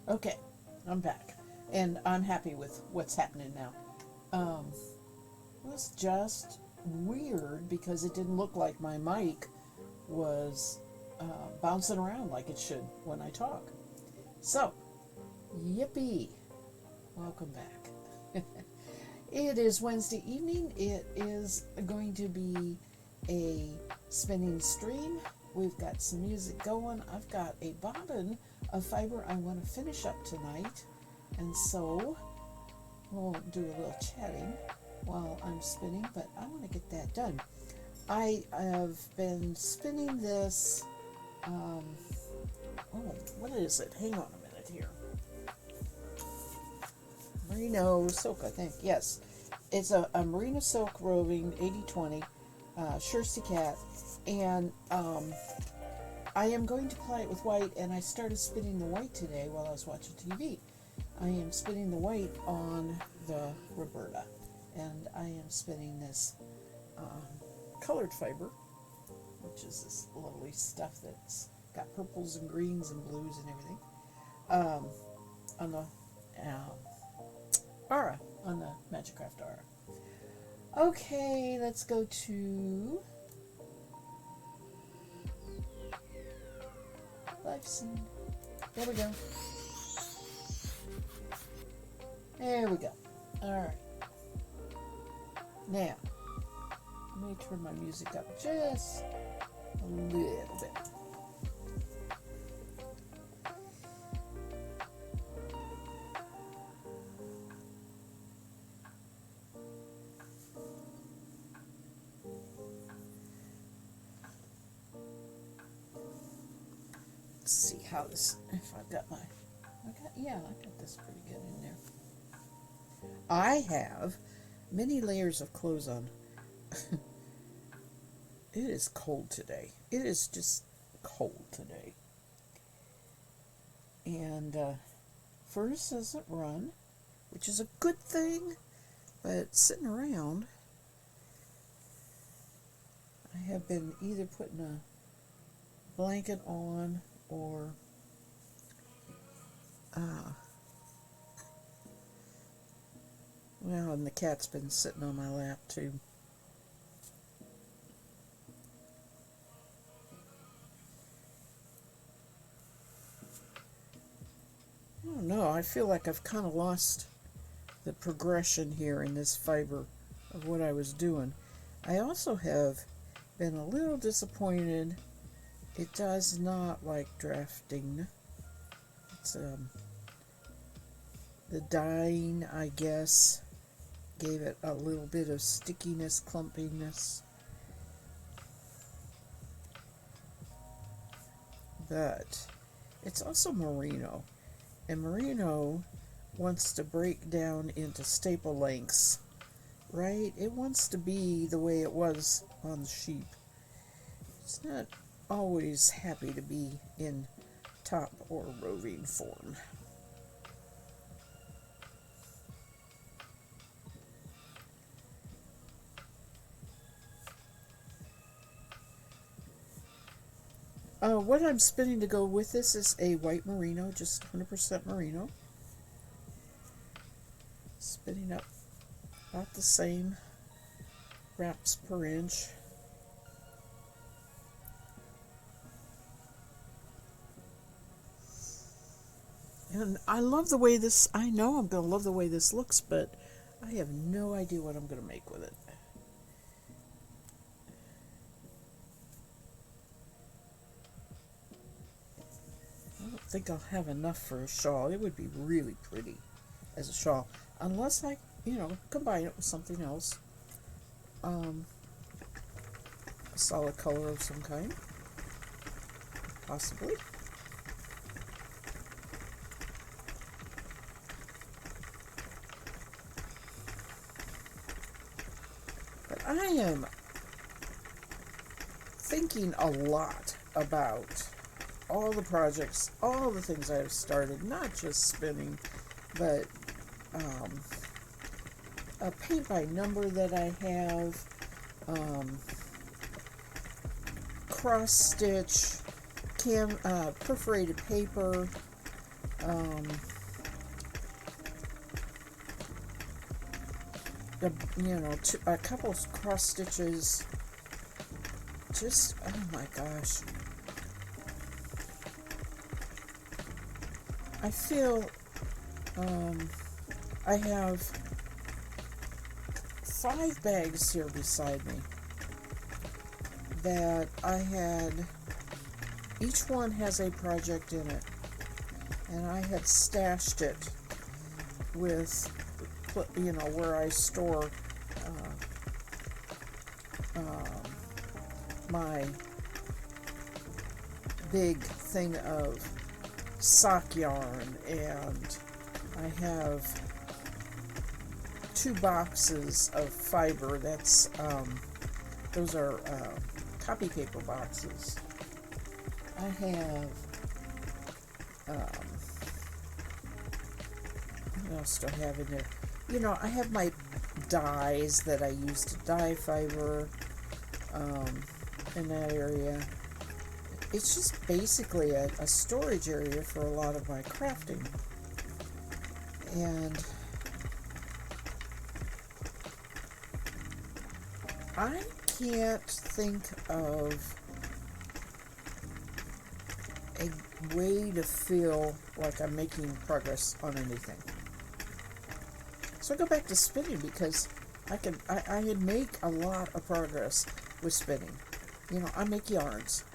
Okay, I'm back, and I'm happy with what's happening now. It was just weird because it didn't look like my mic was bouncing around like it should when I talk. So, yippee! Welcome back. It is Wednesday evening. It is going to be a spinning stream. We've got some music going. I've got a bobbin of fiber I want to finish up tonight. And so we'll do a little chatting while I'm spinning, but I want to get that done. I have been spinning this. Um, oh, what is it? Hang on a minute here. Merino silk, I think. Yes, it's a merino silk roving 80/20 Schursty cat, and I am going to apply it with white. And I started spinning the white today while I was watching TV. I am spinning the white on the Roberta, and I am spinning this colored fiber, which is this lovely stuff that's got purples and greens and blues and everything, on the Aura, on the Magic Craft Aura. Okay, let's go to live scene. There we go. There we go. Alright. Now, let me turn my music up just a little bit. Let's see how this, if I've got my, I got this pretty good in there. I have many layers of clothes on. It is cold today. It is just cold today. And furnace doesn't run, which is a good thing, but sitting around, I have been either putting a blanket on or well, and the cat's been sitting on my lap too. I don't know, I feel like I've kind of lost the progression here in this fiber of what I was doing. I also have been a little disappointed. It does not like drafting. It's the dyeing, I guess, gave it a little bit of stickiness, clumpiness. But it's also merino, and merino wants to break down into staple lengths, right? It wants to be the way it was on the sheep. It's not always happy to be in top or roving form. What I'm spinning to go with this is a white merino, just 100% merino. Spinning up about the same wraps per inch. And I love the way this, I know I'm going to love the way this looks, but I have no idea what I'm going to make with it. I don't think I'll have enough for a shawl. It would be really pretty as a shawl, unless I, combine it with something else. A solid color of some kind, possibly. But I am thinking a lot about all the projects, all the things I've started, not just spinning, but a paint by number that I have, cross stitch, perforated paper, um, a couple of cross stitches. Just, oh my gosh. I feel I have 5 bags here beside me that I had, each one has a project in it, and I had stashed it with, where I store my big thing of sock yarn, and I have 2 boxes of fiber. Those are copy paper boxes. I have what else do I have in there? I have my dyes that I use to dye fiber in that area. It's just basically a storage area for a lot of my crafting. And I can't think of a way to feel like I'm making progress on anything. So I go back to spinning because I can make a lot of progress with spinning. I make yarns.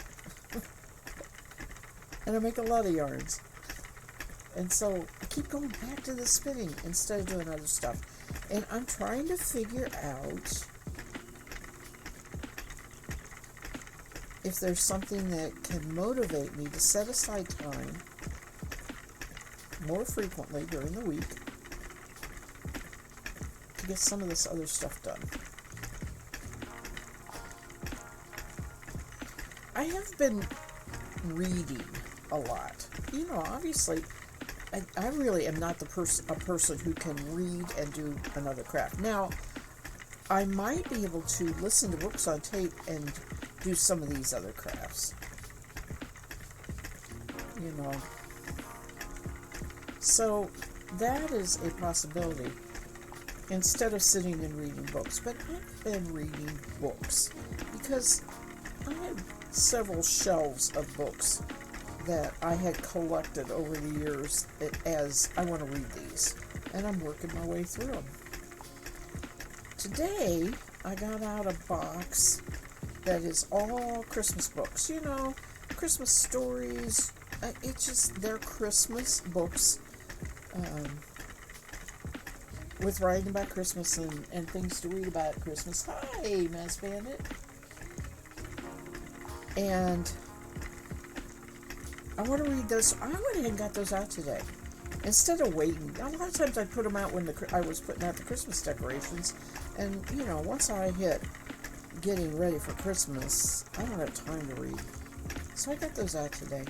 And I make a lot of yarns. And so I keep going back to the spinning instead of doing other stuff. And I'm trying to figure out if there's something that can motivate me to set aside time more frequently during the week to get some of this other stuff done. I have been reading a lot. Obviously, I really am not a person who can read and do another craft. Now, I might be able to listen to books on tape and do some of these other crafts. So that is a possibility instead of sitting and reading books. But I've been reading books because I have several shelves of books that I had collected over the years as I want to read these, and I'm working my way through them. Today, I got out a box that is all Christmas books. Christmas stories. They're Christmas books with writing about Christmas and things to read about at Christmas. Hi, Mass Bandit. And I want to read those. I went ahead and got those out today. Instead of waiting. A lot of times I put them out when I was putting out the Christmas decorations. And, once I hit getting ready for Christmas, I don't have time to read. So I got those out today.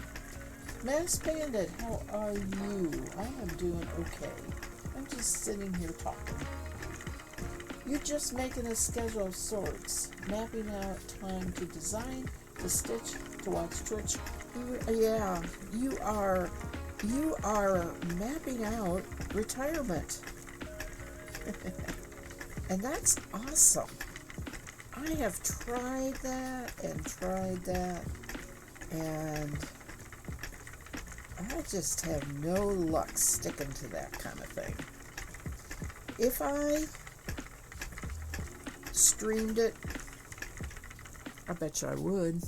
Mass Bandit, how are you? I am doing okay. I'm just sitting here talking. You're just making a schedule of sorts, mapping out time to design, to stitch, to watch Twitch. You are mapping out retirement. And that's awesome. I have tried that, and I just have no luck sticking to that kind of thing. If I streamed it, I bet you I would.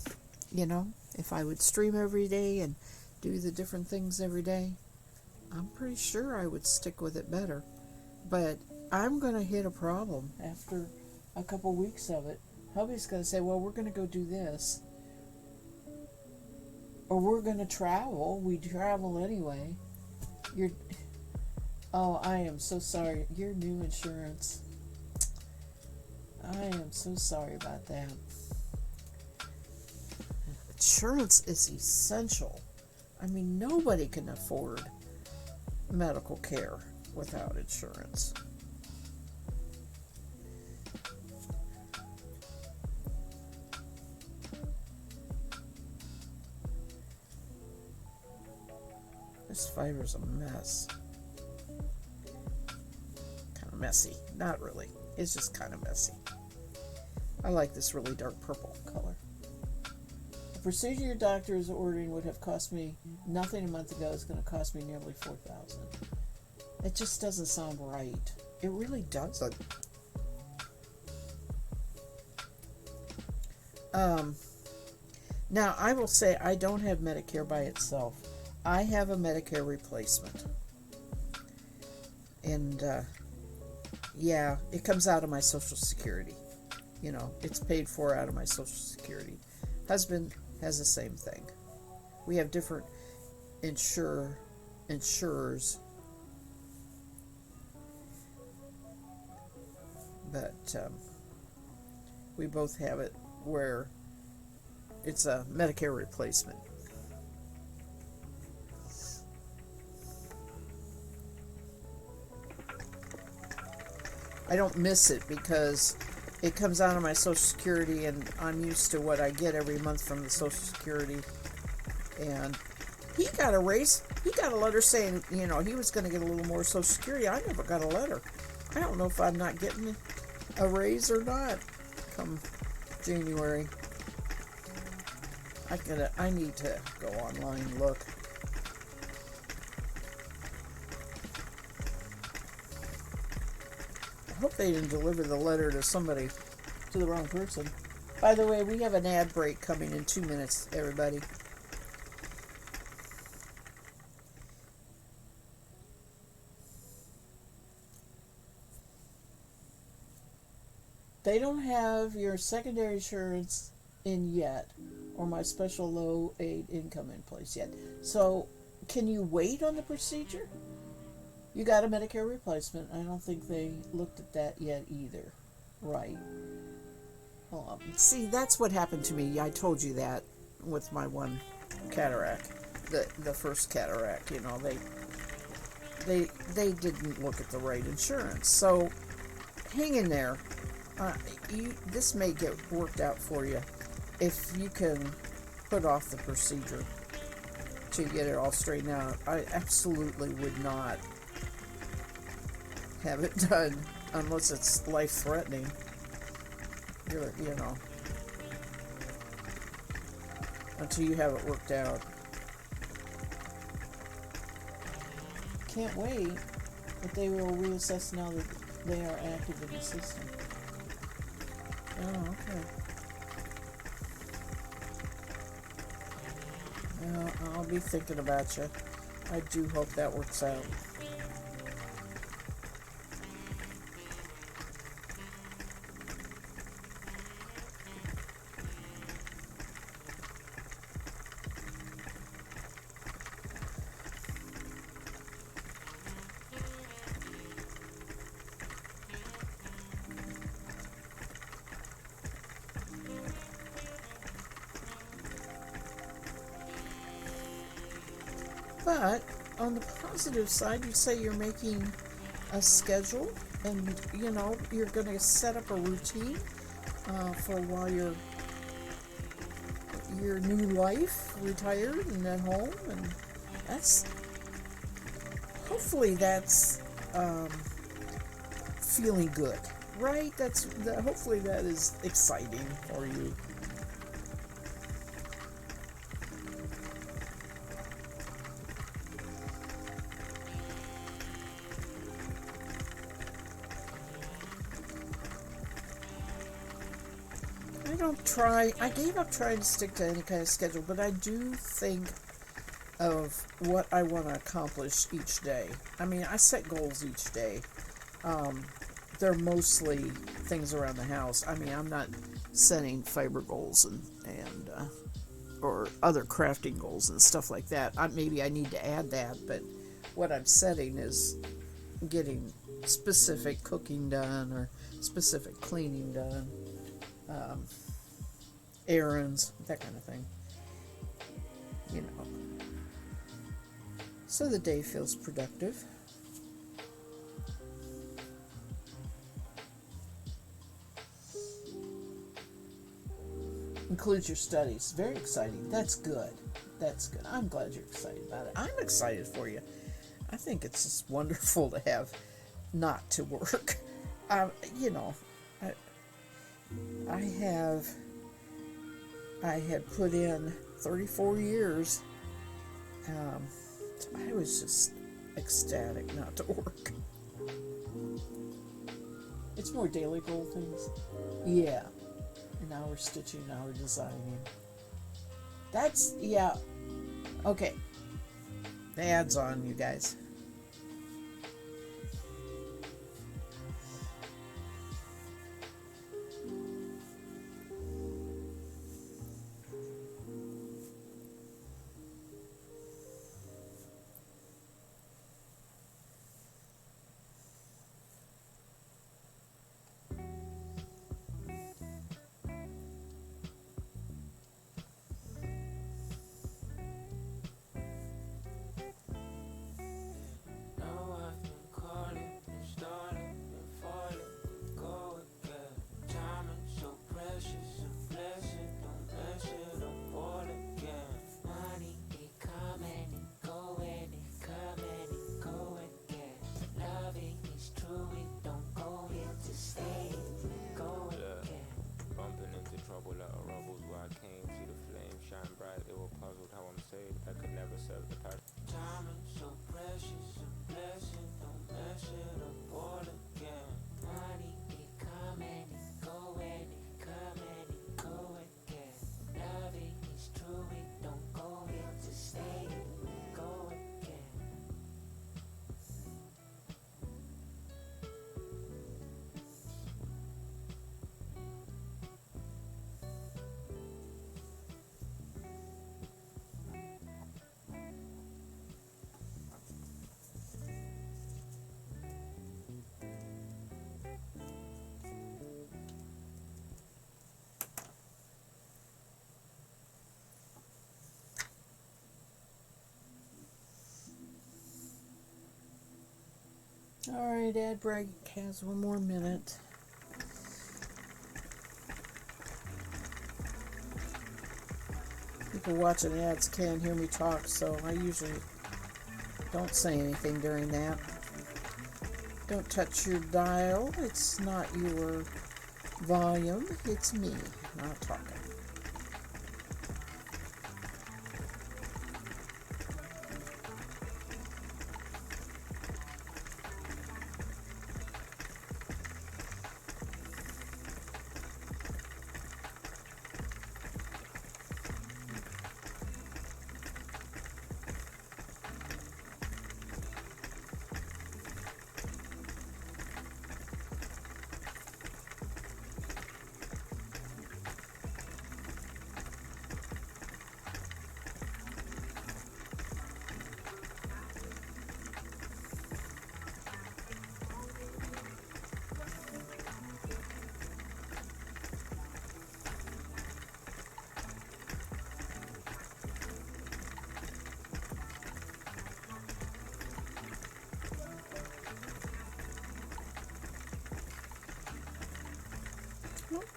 If I would stream every day and do the different things every day, I'm pretty sure I would stick with it better. But I'm going to hit a problem after a couple weeks of it. Hubby's going to say, well, we're going to go do this. Or we're going to travel. We travel anyway. Oh, I am so sorry. Your new insurance. I am so sorry about that. Insurance is essential. Nobody can afford medical care without insurance. This fiber's a mess. Kind of messy. Not really. It's just kind of messy. I like this really dark purple color. The procedure your doctor is ordering would have cost me nothing a month ago. It's going to cost me nearly $4,000. It just doesn't sound right. It really doesn't. Now, I will say I don't have Medicare by itself. I have a Medicare replacement. And, yeah, it comes out of my Social Security. You know, it's paid for out of my Social Security. Husband has the same thing. We have different insurers. But we both have it where it's a Medicare replacement. I don't miss it because it comes out of my Social Security and I'm used to what I get every month from the Social Security. And he got a raise. He got a letter saying, you know, he was going to get a little more Social Security. I never got a letter. I don't know if I'm not getting a raise or not come January. I need to go online and look. I hope they didn't deliver the letter to the wrong person. By the way, we have an ad break coming in 2 minutes, everybody. They don't have your secondary insurance in yet, or my special low aid income in place yet. So, can you wait on the procedure? You got a Medicare replacement. I don't think they looked at that yet either. Right. Well, see, that's what happened to me. I told you that with my one cataract, the first cataract. You know, they didn't look at the right insurance. So, hang in there. This may get worked out for you if you can put off the procedure to get it all straightened out. I absolutely would not have it done unless it's life-threatening. You know, until you have it worked out. Can't wait, but they will reassess now that they are active in the system. Oh, okay. Well, I'll be thinking about you. I do hope that works out. But on the positive side, you say you're making a schedule, and you know you're going to set up a routine for while your new life, retired and at home, and that's hopefully that's feeling good, right? Hopefully that is exciting for you. I gave up trying to stick to any kind of schedule, but I do think of what I want to accomplish each day. I mean, I set goals each day. They're mostly things around the house. I mean, I'm not setting fiber goals and or other crafting goals and stuff like that. Maybe I need to add that, but what I'm setting is getting specific cooking done or specific cleaning done. Errands, that kind of thing. You know. So the day feels productive. includes your studies. Very exciting. That's good. That's good. I'm glad you're excited about it. I'm excited for you. I think it's just wonderful to have not to work. You know, I have I had put in 34 years. I was just ecstatic not to work. It's more daily goal things. Yeah. And now we're stitching, now we're designing. That's, yeah. Okay. The ad's on, you guys. All right, ad break has one more minute. People watching ads can't hear me talk, so I usually don't say anything during that. Don't touch your dial. It's not your volume. It's me not talking.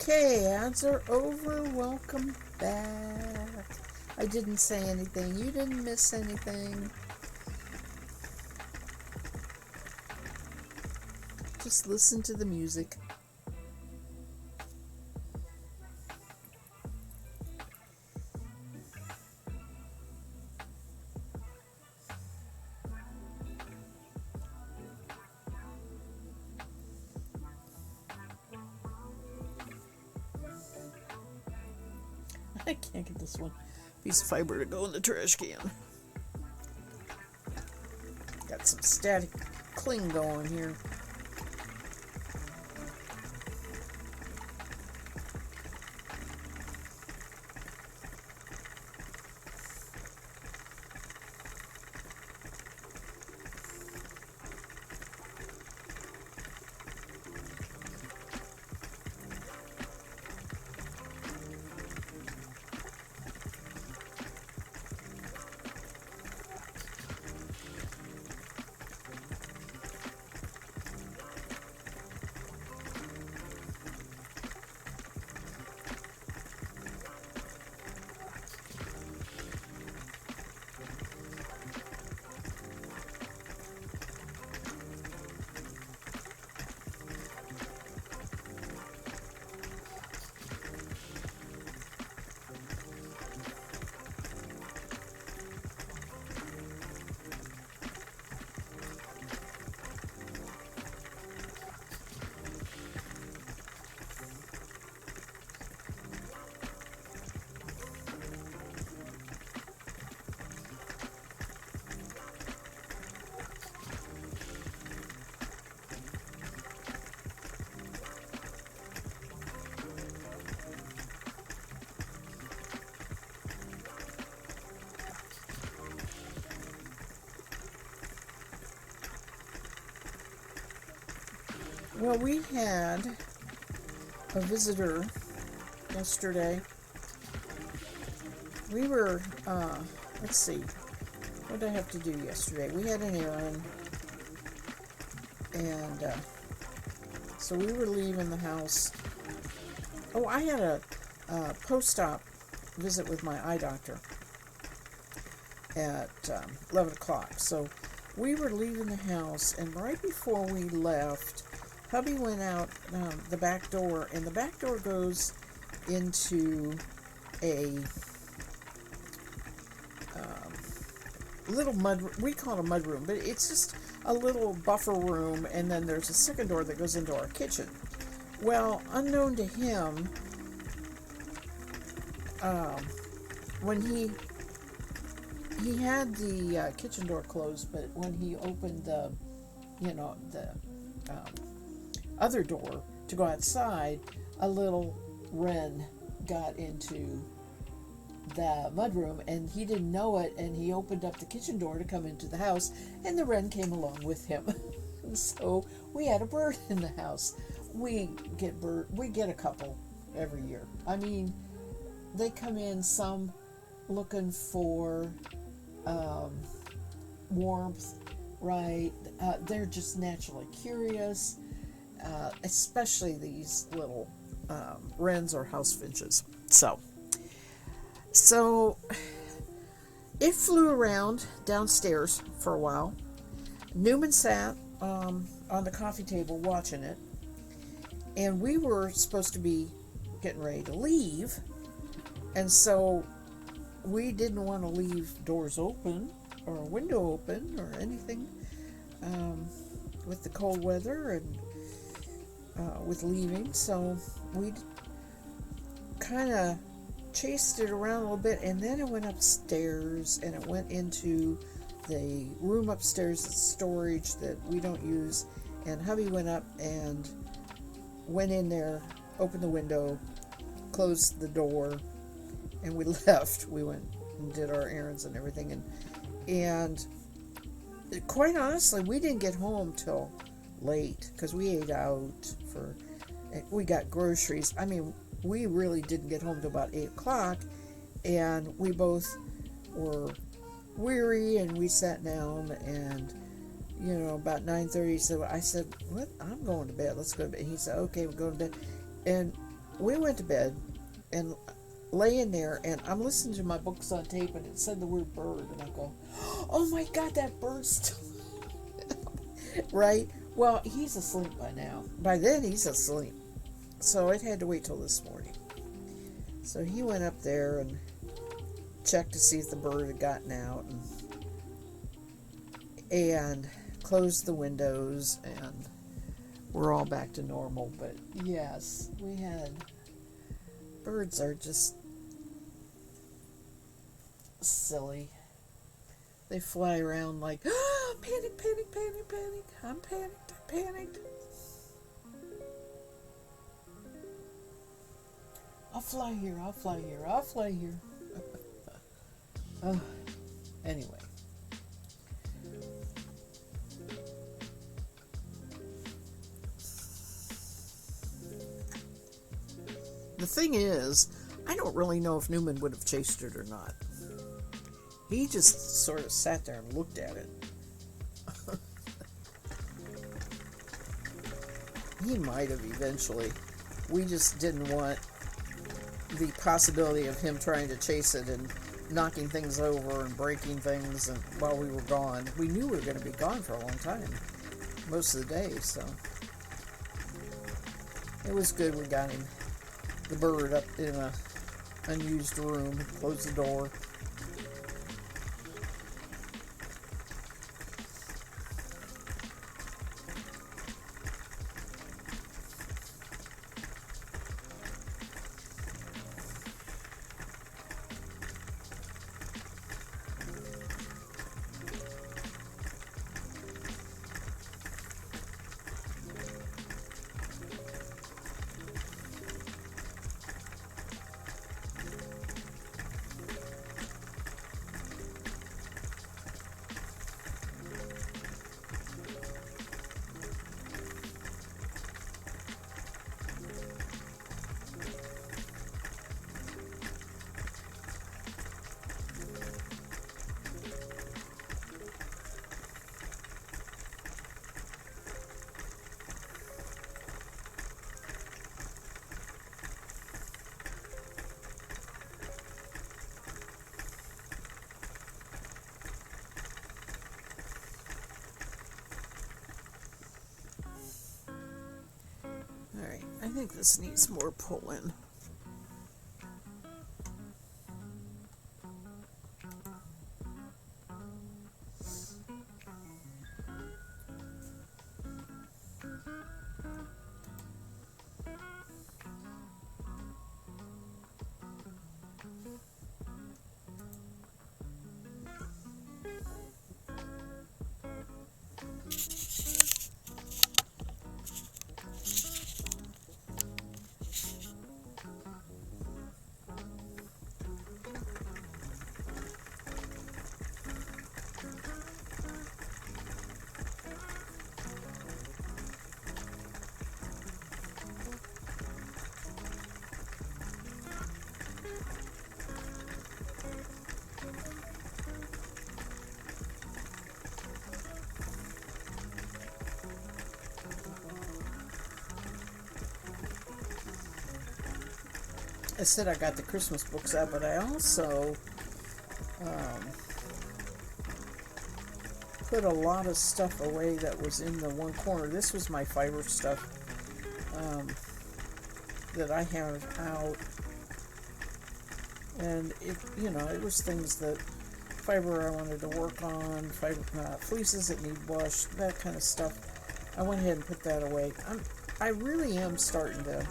Okay, ads are over. Welcome back. I didn't say anything. You didn't miss anything. Just listen to the music. I can't get this one piece of fiber to go in the trash can. Got some static cling going here. Well, we had a visitor yesterday. We were, let's see, what did I have to do yesterday? We had an errand, and so we were leaving the house. Oh, I had a post-op visit with my eye doctor at 11 o'clock. So we were leaving the house, and right before we left, hubby went out the back door, and the back door goes into a little mud, we call it a mud room, but it's just a little buffer room, and then there's a second door that goes into our kitchen. Well, unknown to him, when he had the kitchen door closed, but when he opened the other door to go outside, a little wren got into the mudroom, and he didn't know it, and he opened up the kitchen door to come into the house, and the wren came along with him. And so we had a bird in the house. We get a couple every year. I mean, they come in, some looking for warmth, right? They're just naturally curious, especially these little wrens or house finches. So it flew around downstairs for a while. Newman sat on the coffee table watching it, and we were supposed to be getting ready to leave, and so we didn't want to leave doors open or a window open or anything with the cold weather and with leaving. So we kind of chased it around a little bit, and then it went upstairs, and it went into the room upstairs, the storage that we don't use, and hubby went up and went in there, opened the window, closed the door, and we left. We went and did our errands and everything, and quite honestly, we didn't get home till late, because we ate out we got groceries. I mean, we really didn't get home till about 8 o'clock, and we both were weary, and we sat down, and about 9:30, so I said, "What? I'm going to bed. Let's go to bed." And he said, "Okay, we're going to bed." And we went to bed and lay in there, and I'm listening to my books on tape, and it said the word bird, and I go, "Oh my God, that bird's still..." Right? Well, he's asleep by now. By then, he's asleep. So it had to wait till this morning. So he went up there and checked to see if the bird had gotten out, and closed the windows, and we're all back to normal. But yes, birds are just silly. They fly around like, "Oh, panic, panic, panic, panic. I'm panicked, I'm panicked. I'll fly here, I'll fly here, I'll fly here." Anyway. The thing is, I don't really know if Newman would have chased it or not. He just sort of sat there and looked at it. He might have eventually. We just didn't want the possibility of him trying to chase it and knocking things over and breaking things and while we were gone. We knew we were going to be gone for a long time, most of the day, so it was good we got him, the bird, up in a unused room, closed the door. I think this needs more pulling. I said I got the Christmas books out, but I also put a lot of stuff away that was in the one corner. This was my fiber stuff that I have out, and it was things that fiber I wanted to work on, fiber fleeces that need washed, that kind of stuff. I went ahead and put that away. I really am starting to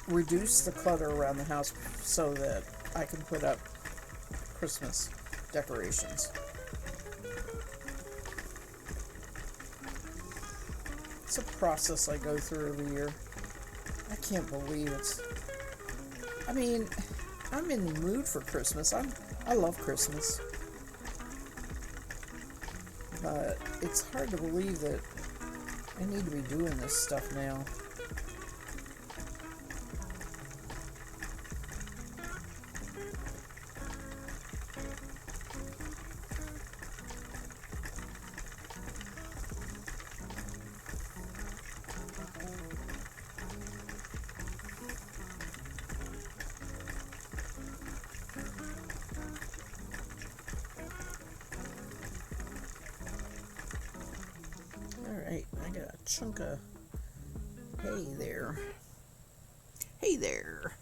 reduce the clutter around the house so that I can put up Christmas decorations. It's a process I go through every year. I can't believe I'm in the mood for Christmas. I love Christmas. But it's hard to believe that I need to be doing this stuff now. Alright, I got a chunk of hay there. Hey there!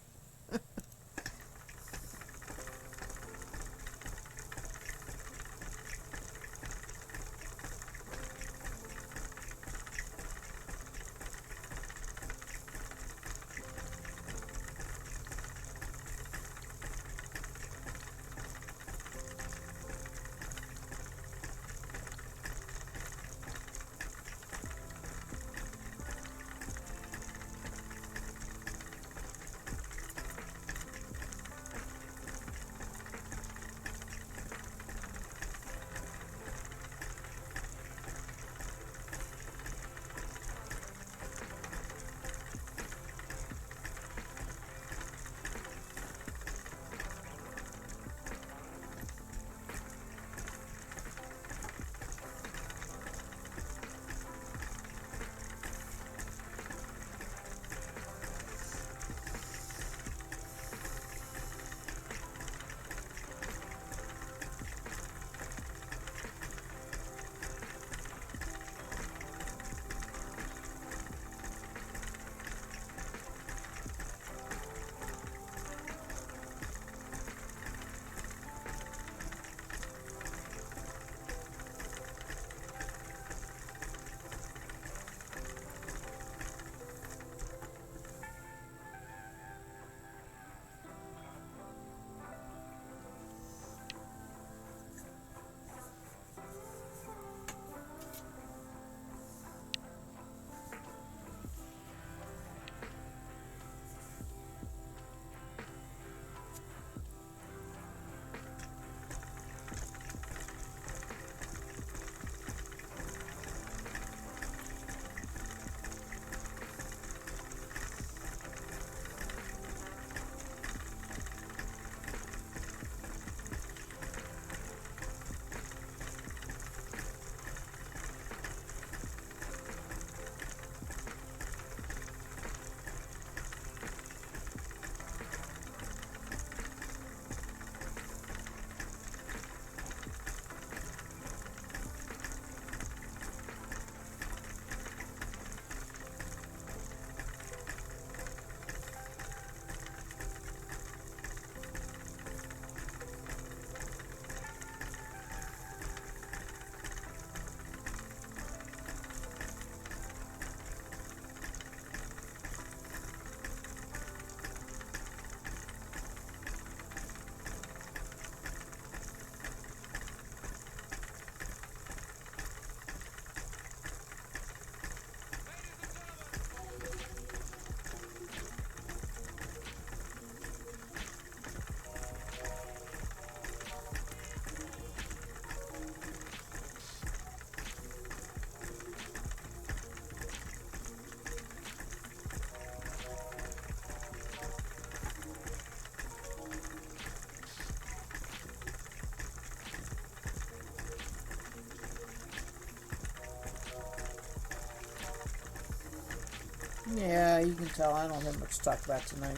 Yeah, you can tell I don't have much to talk about tonight.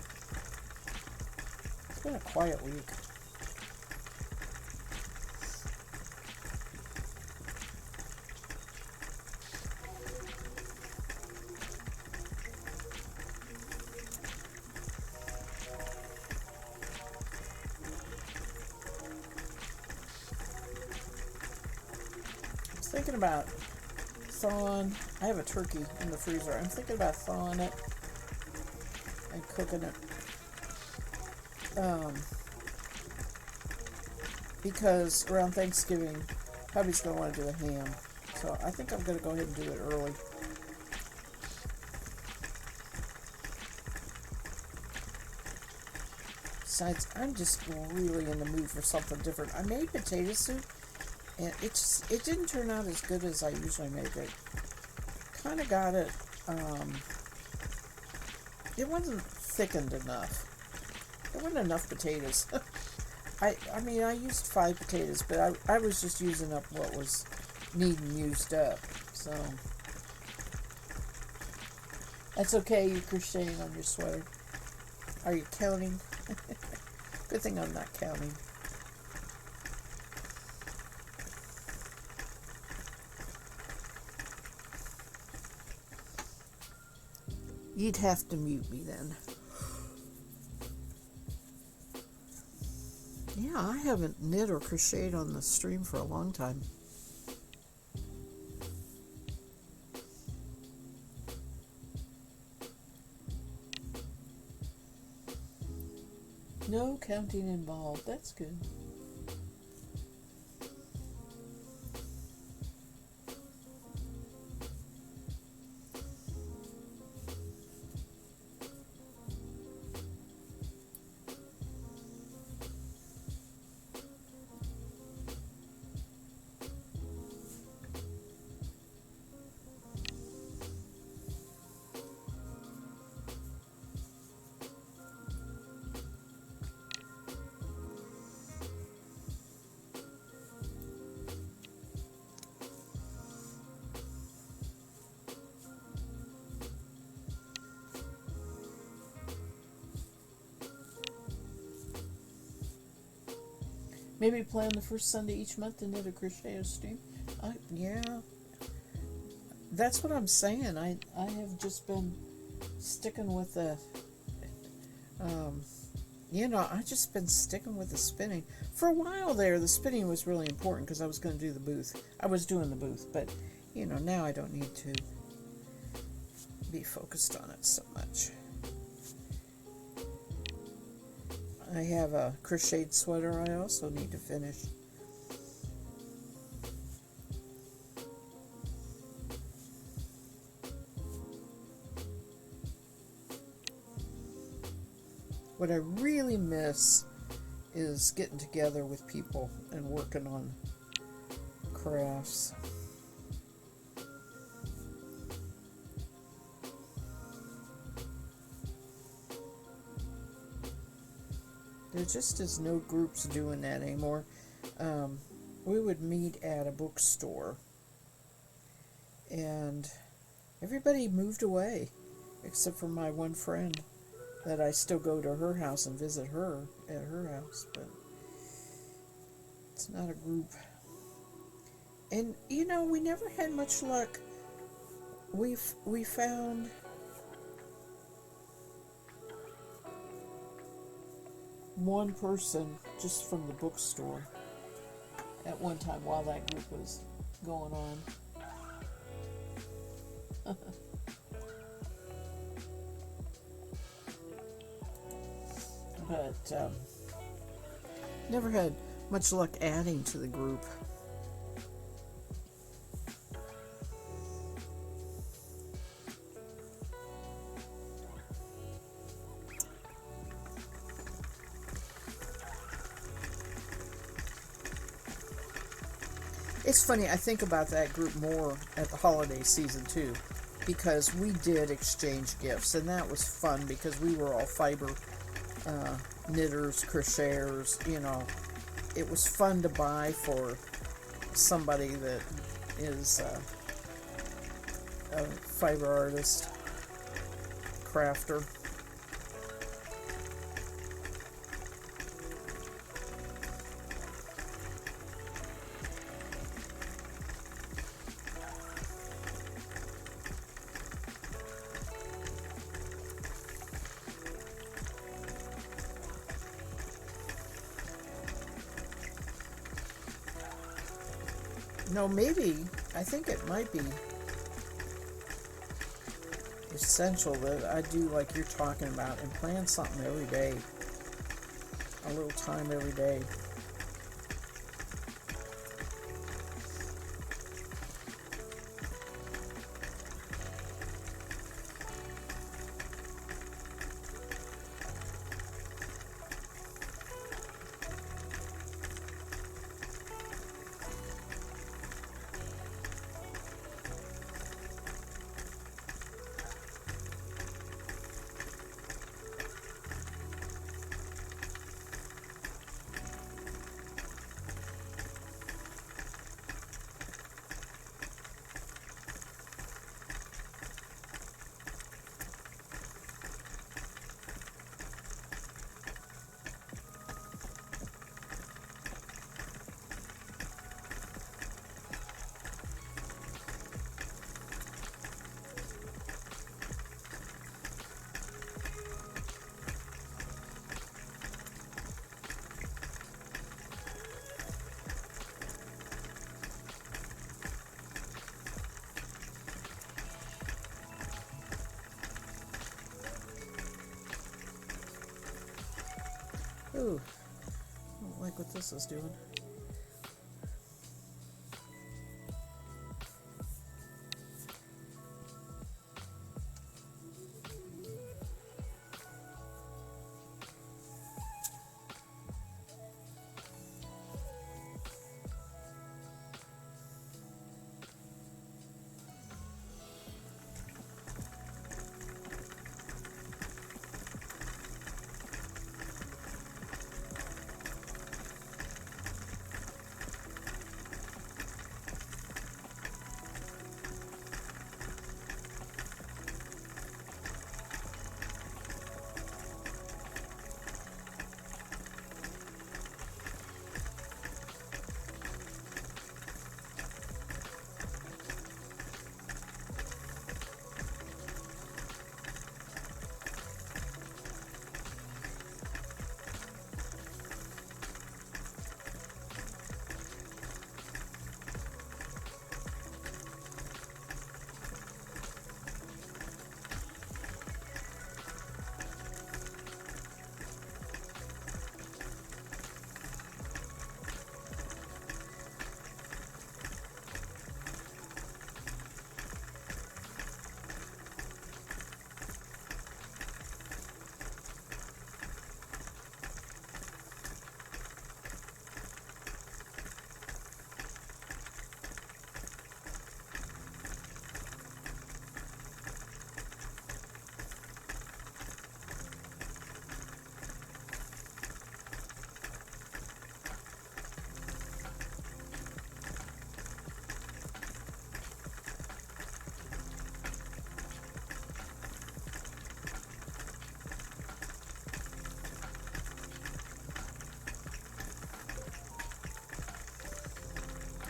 It's been a quiet week. I was thinking about thawing. I have a turkey in the freezer. I'm thinking about thawing it and cooking it. Because around Thanksgiving, hubby's going to want to do a ham. So I think I'm going to go ahead and do it early. Besides, I'm just really in the mood for something different. I made potato soup, and it didn't turn out as good as I usually make it. Kind of got it, it wasn't thickened enough. There wasn't enough potatoes. I mean, I used 5 potatoes, but I was just using up what was needing used up. So, that's okay, you're crocheting on your sweater. Are you counting? Good thing I'm not counting. You'd have to mute me then. Yeah, I haven't knit or crocheted on the stream for a long time. No counting involved. That's good. Maybe plan the first Sunday each month to knit a crochet stream. Yeah, that's what I'm saying. I have just been sticking with the, I've just been sticking with the spinning. For a while there, the spinning was really important because I was going to do the booth. I was doing the booth, but, now I don't need to be focused on it so much. I have a crocheted sweater I also need to finish. What I really miss is getting together with people and working on crafts. There just is no groups doing that anymore. We would meet at a bookstore, and everybody moved away, except for my one friend that I still go to her house and visit her at her house, but it's not a group. And, we never had much luck. We found one person just from the bookstore at one time while that group was going on. But never had much luck adding to the group. It's funny, I think about that group more at the holiday season too, because we did exchange gifts, and that was fun because we were all fiber knitters, crocheters, It was fun to buy for somebody that is a fiber artist. crafter. No, maybe, I think it might be essential that I do like you're talking about and plan something every day. A little time every day. Ooh, I don't like what this is doing.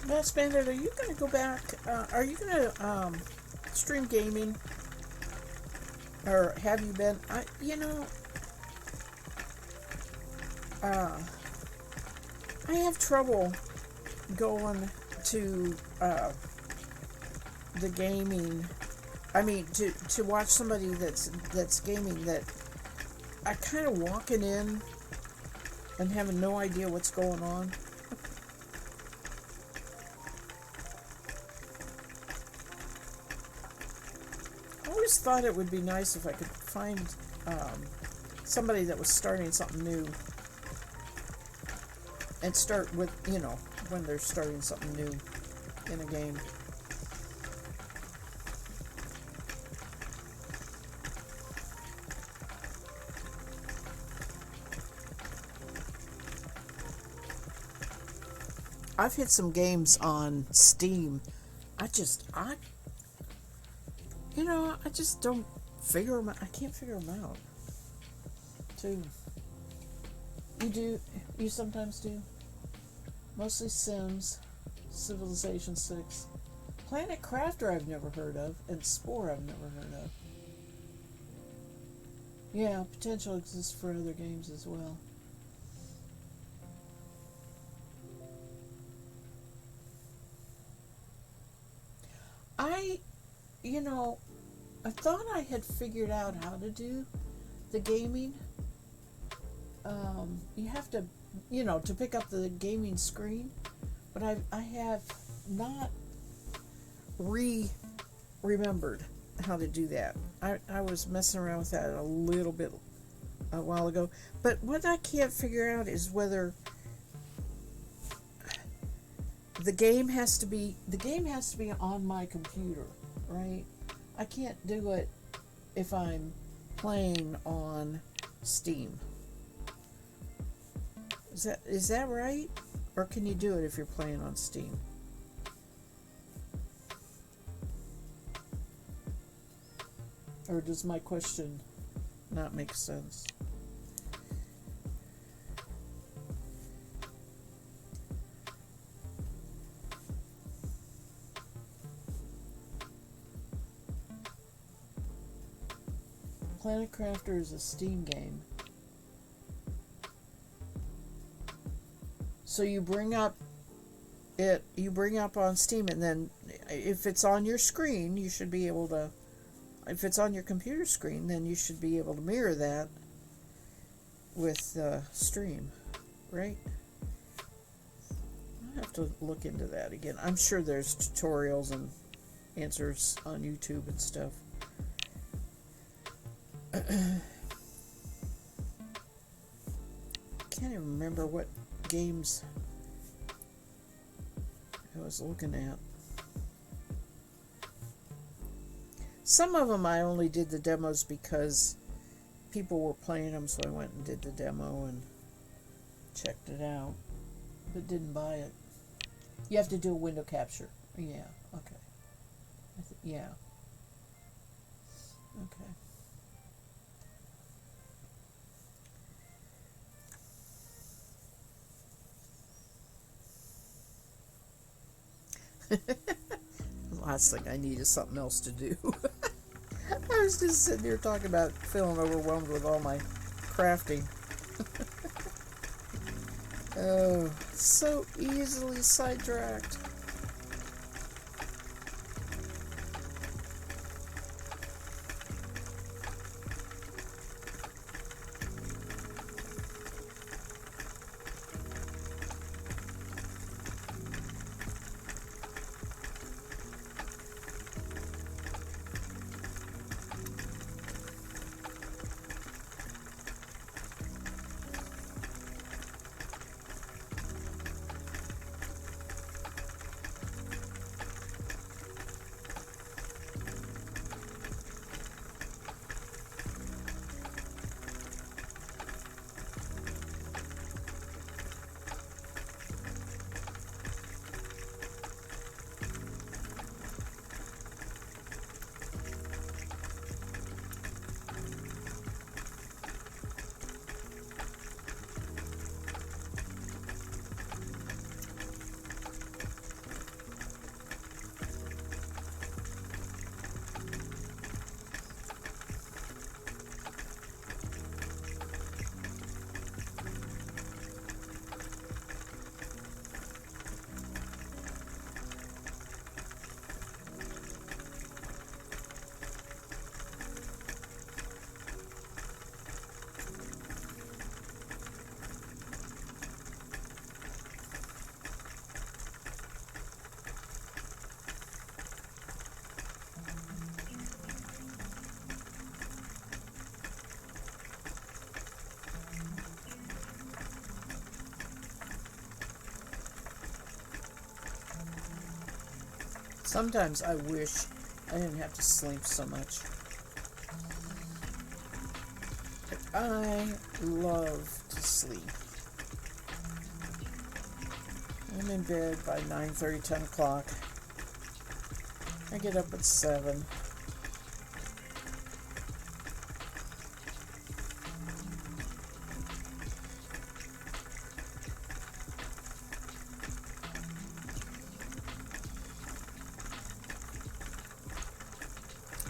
Matt Bandit, are you going to go back? Are you going to stream gaming? Or have you been? Uh, I have trouble going to the gaming. I mean, to watch somebody that's gaming, that I kind of walking in and having no idea what's going on. I always thought it would be nice if I could find somebody that was starting something new and start with, when they're starting something new in a game. I've hit some games on Steam. I just don't figure them out. I can't figure them out. Too. You do. You sometimes do. Mostly Sims, Civilization 6. Planet Crafter I've never heard of, and Spore I've never heard of. Yeah, potential exists for other games as well. I, you know, I thought I had figured out how to do the gaming. You have to, to pick up the gaming screen, but I have not remembered how to do that. I was messing around with that a little bit a while ago, but what I can't figure out is whether the game has to be on my computer, right? I can't do it if I'm playing on Steam. Is that right? Or can you do it if you're playing on Steam? Or does my question not make sense? Planet Crafter is a Steam game. So you bring up on Steam, and then if it's on your screen, you should be able to, if it's on your computer screen, then you should be able to mirror that with Stream, right? I have to look into that again. I'm sure there's tutorials and answers on YouTube and stuff. Can't even remember what games I was looking at. Some of them I only did the demos because people were playing them, so I went and did the demo and checked it out, but didn't buy it. You have to do a window capture. Yeah, okay. Yeah. Okay. The last thing I need is something else to do. I was just sitting here talking about feeling overwhelmed with all my crafting. Oh, so easily sidetracked. Sometimes I wish I didn't have to sleep so much. I love to sleep. I'm in bed by 9:30, 10 o'clock. I get up at 7.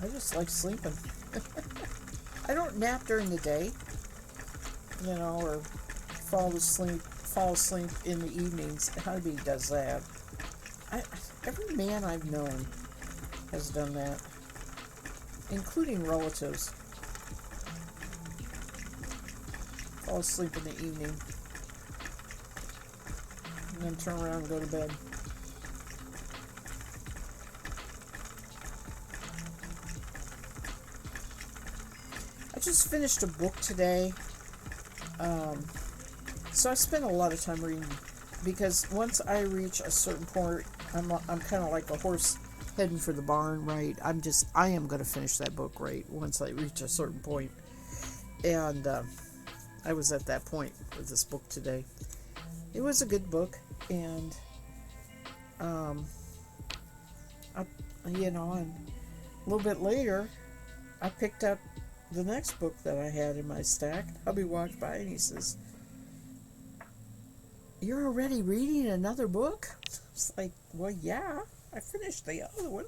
I just like sleeping. I don't nap during the day, or fall asleep in the evenings. Hubby does that. Every man I've known has done that, including relatives. Fall asleep in the evening and then turn around and go to bed. I just finished a book today. So I spent a lot of time reading because once I reach a certain point, I'm kind of like a horse heading for the barn, right? I am going to finish that book, right, once I reach a certain point. And I was at that point with this book today. It was a good book, and and a little bit later, I picked up the next book that I had in my stack. Hubby walked by and he says, "You're already reading another book?" It's like, well, yeah, I finished the other one.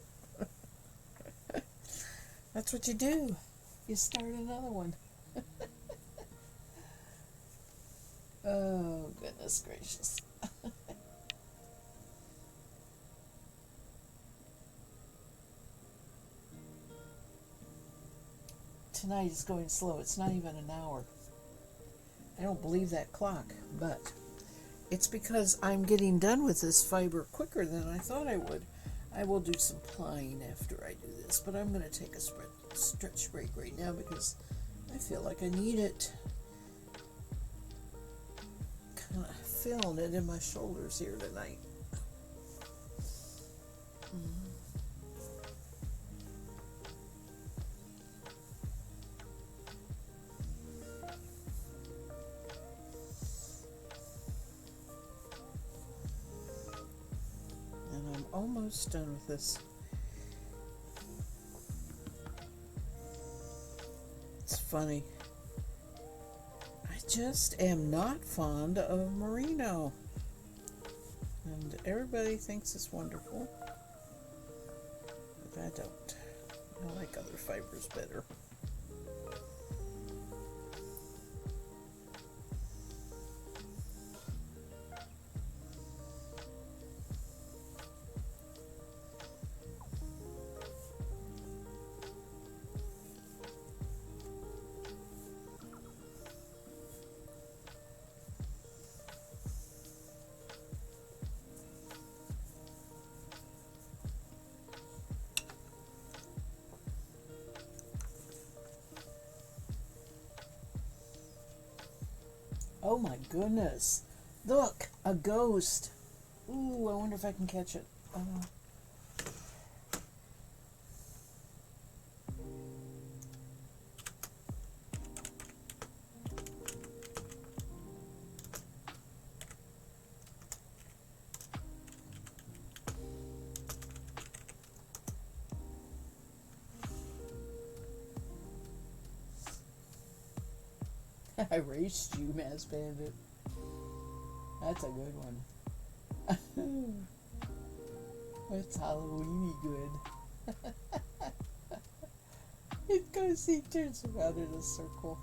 That's what you do. You start another one. Oh, goodness gracious. Tonight is going slow. It's not even an hour. I don't believe that clock, but it's because I'm getting done with this fiber quicker than I thought I would. I will do some plying after I do this, but I'm going to take a stretch break right now because I feel like I need it. Kind of feeling it in my shoulders here tonight. And I'm almost done with this. It's funny. I just am not fond of merino. And everybody thinks it's wonderful. But I don't. I like other fibers better. Oh my goodness. Look, a ghost. Ooh, I wonder if I can catch it. I raced you, Mass Bandit. That's a good one. It's Halloweeny good. It goes, he turns around in a circle.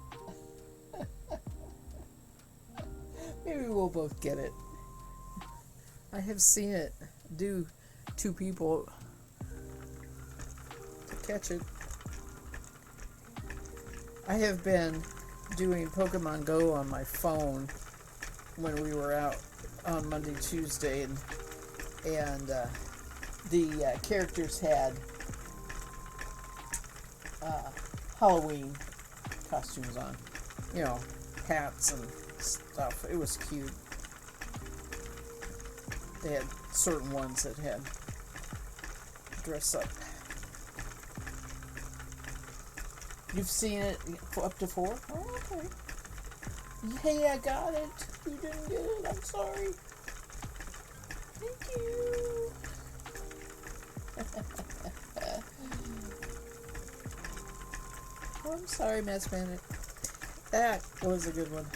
Maybe we'll both get it. I have seen it do two people to catch it. I have been doing Pokemon Go on my phone when we were out on Monday, Tuesday, and the characters had Halloween costumes on, hats and stuff. It was cute. They had certain ones that had dress up. You've seen it up to 4? Oh, okay. Hey, I got it. You didn't get it. I'm sorry. Thank you. Oh, I'm sorry, Mass Bandit. That was a good one.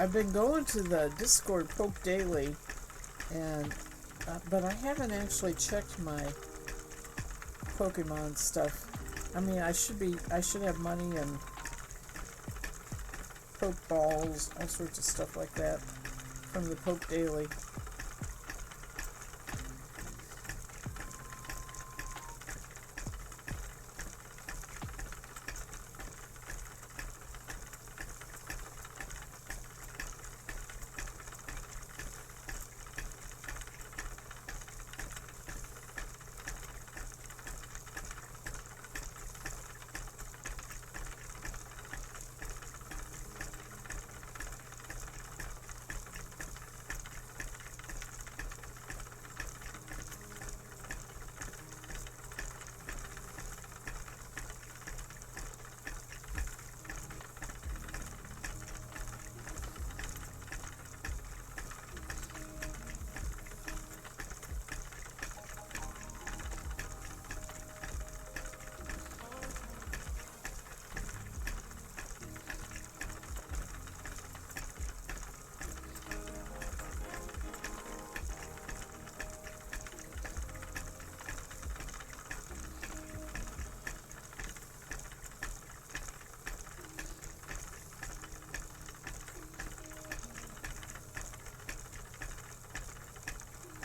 I've been going to the Discord Poke Daily, and but I haven't actually checked my Pokemon stuff. I mean, I should have money and Pokeballs, all sorts of stuff like that from the Poke Daily.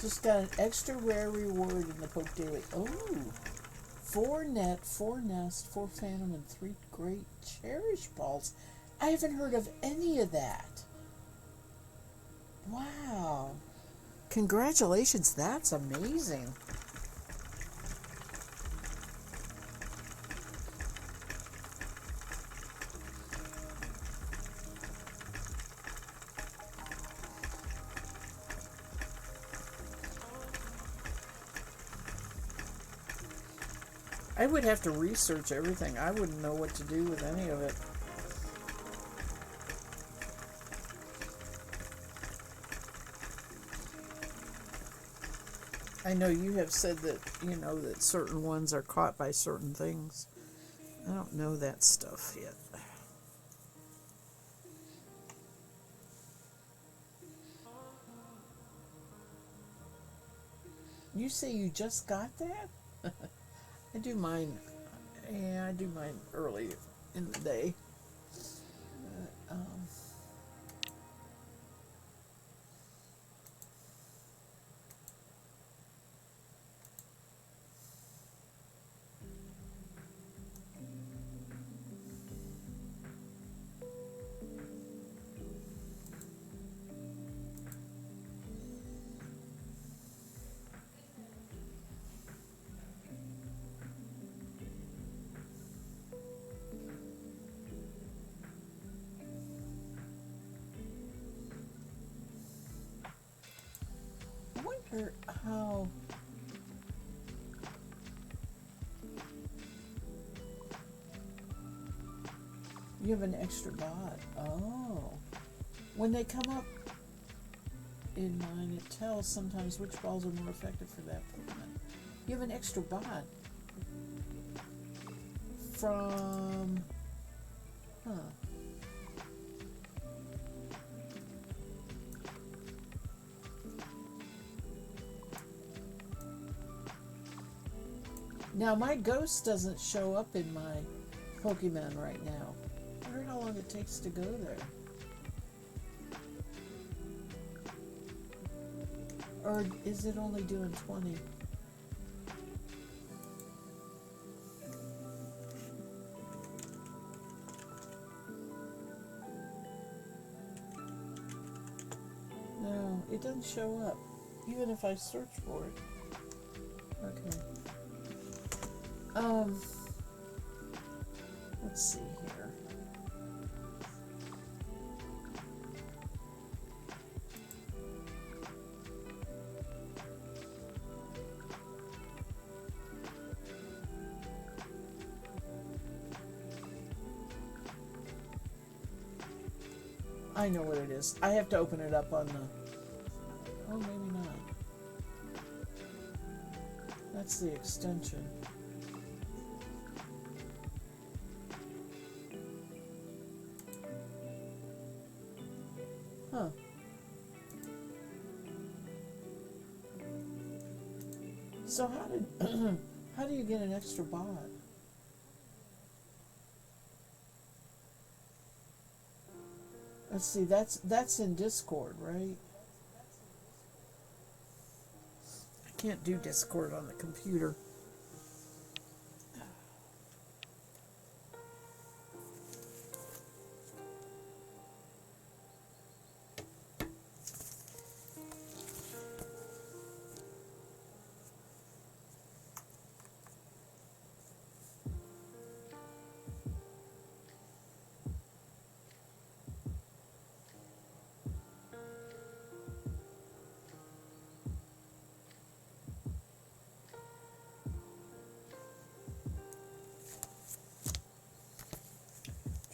Just got an extra rare reward in the Poke Daily. Oh, 4 net, 4 nest, 4 phantom, and 3 great cherish balls. I haven't heard of any of that. Wow. Congratulations, that's amazing. I would have to research everything. I wouldn't know what to do with any of it. I know you have said that, that certain ones are caught by certain things. I don't know that stuff yet. You say you just got that? I do mine. Yeah, I do mine early in the day. Uh, um, I wonder how. You have an extra bot. Oh. When they come up in mine, it tells sometimes which balls are more effective for that Pokemon. You have an extra bot from. Huh. Now, my ghost doesn't show up in my Pokemon right now. I wonder how long it takes to go there. Or is it only doing 20? No, it doesn't show up, even if I search for it. Okay. Let's see here. I know what it is. I have to open it up on the... Oh, maybe not. That's the extension. Huh. So how did how do you get an extra bot? Let's see. That's in Discord, right? I can't do Discord on the computer.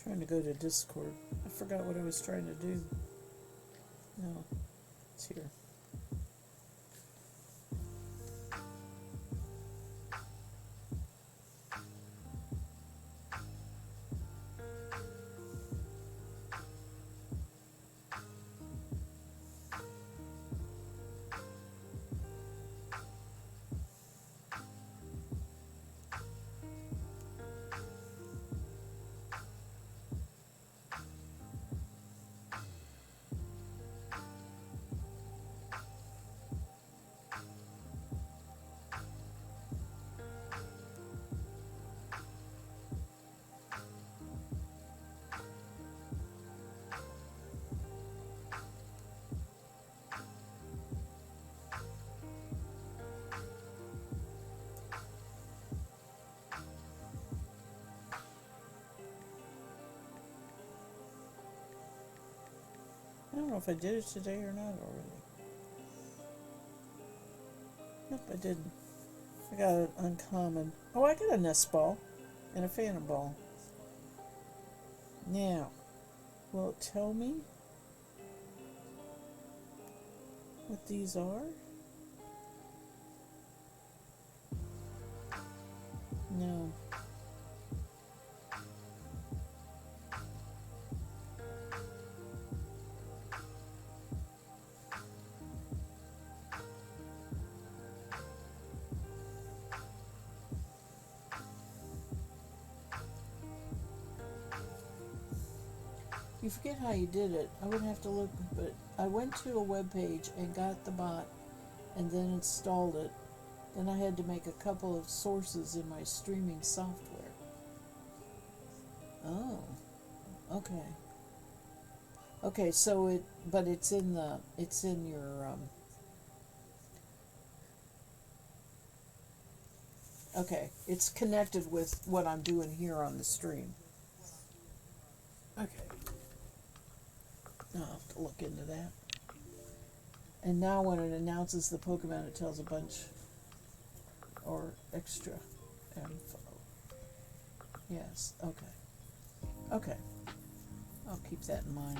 Trying to go to Discord. I forgot what I was trying to do. No, it's here. I don't know if I did it today or not already. Nope, I didn't. I got an uncommon. Oh, I got a nest ball and a phantom ball. Now, will it tell me what these are? No. You forget how you did it. I would have to look, but I went to a web page and got the bot and then installed it. Then I had to make a couple of sources in my streaming software. Oh, okay. Okay, so it's in your, okay, it's connected with what I'm doing here on the stream. Okay. I'll have to look into that. And now when it announces the Pokemon, it tells a bunch or extra info. Yes, okay. Okay. I'll keep that in mind.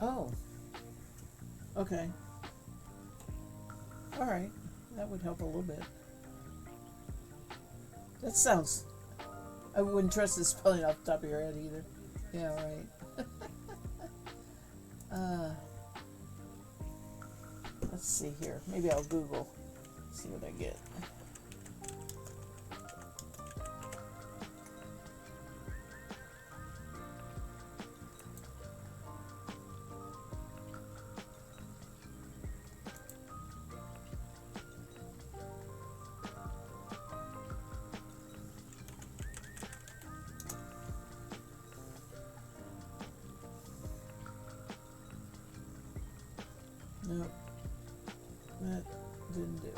Oh. Okay. Alright. That would help a little bit. That sounds... I wouldn't trust the spelling off the top of your head either. Yeah, right. Let's see here. Maybe I'll Google. See what I get. Nope. That didn't do it.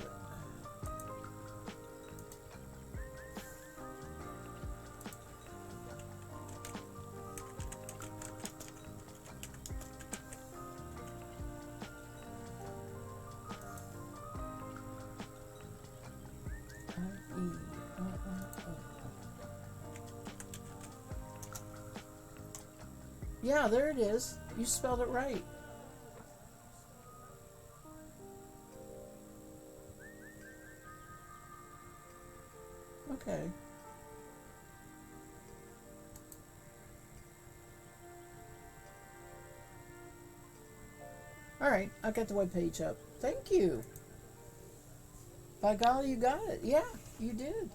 I-E-R-R-O. Yeah, there it is. You spelled it right. Okay. All right, I got the web page up. Thank you. By golly, you got it. Yeah, you did.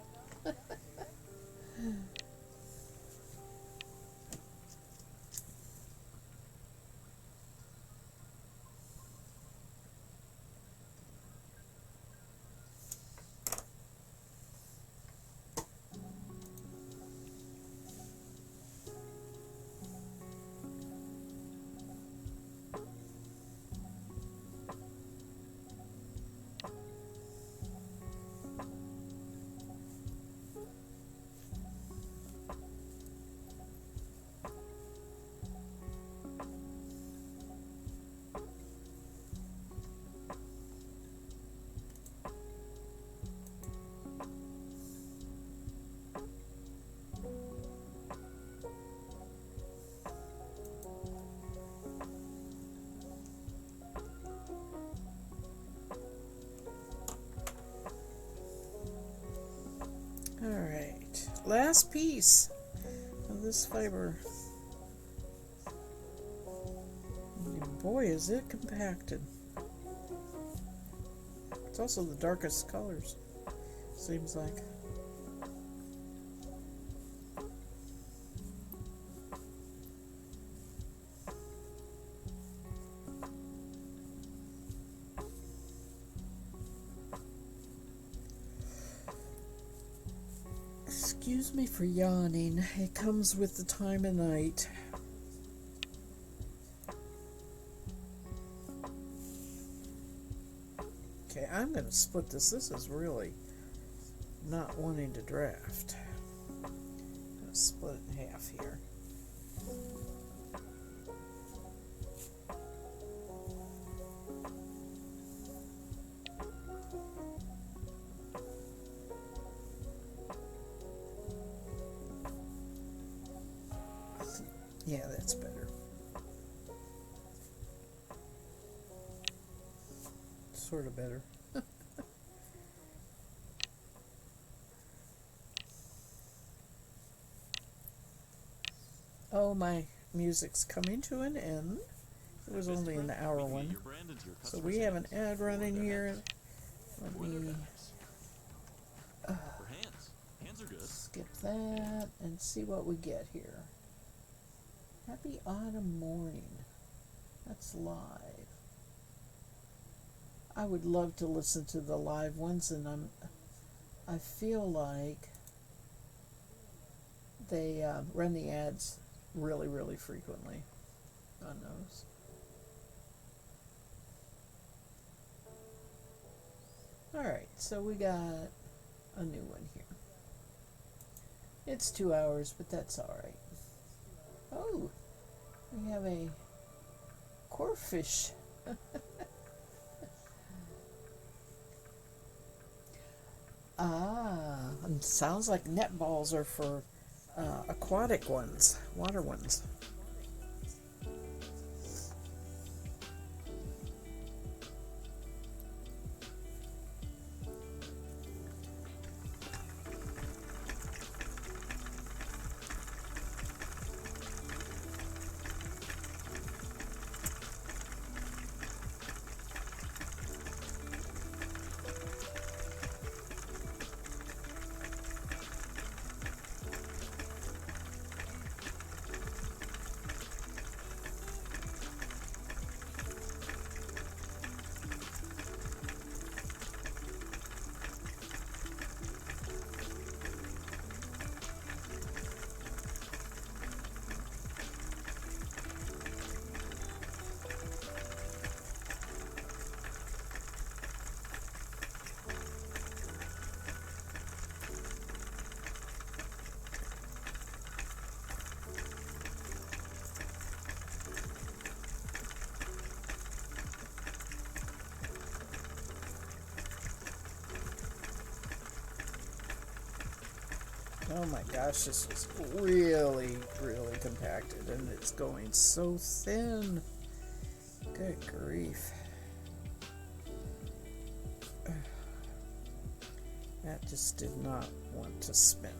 All right, last piece of this fiber. And boy, is it compacted. It's also the darkest colors, seems like. Excuse me for yawning. It comes with the time of night. Okay, I'm going to split this. This is really not wanting to draft. I'm going to split it in half here. Yeah, that's better. Sort of better. Oh, my music's coming to an end. It was only an hour one. So we have an ad running here. Let me skip that and see what we get here. Happy autumn morning. That's live. I would love to listen to the live ones, and I feel like they run the ads really, really frequently on those. Alright, so we got a new one here. It's 2 hours, but that's alright. Oh, we have a corfish. Ah, and sounds like netballs are for aquatic ones, water ones. Oh my gosh, this was really, really compacted, and it's going so thin. Good grief. That just did not want to spin.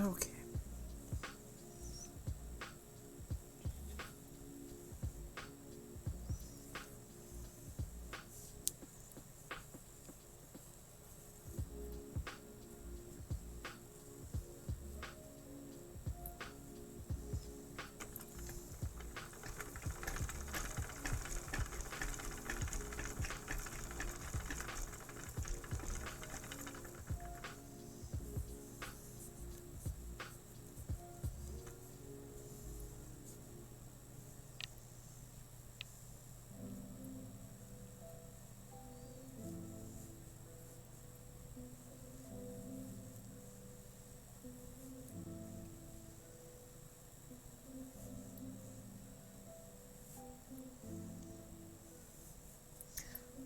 Okay.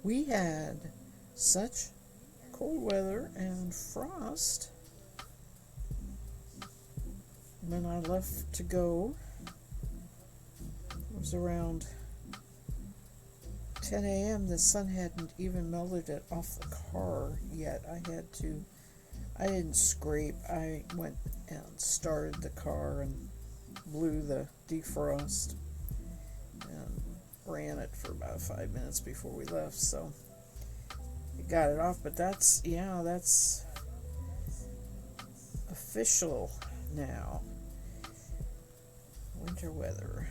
We had such cold weather and frost when I left to go. It was around 10 a.m. The sun hadn't even melted it off the car yet. I didn't scrape. I went and started the car and blew the defrost and ran it for about 5 minutes before we left, so it got it off. But that's official now. Winter weather.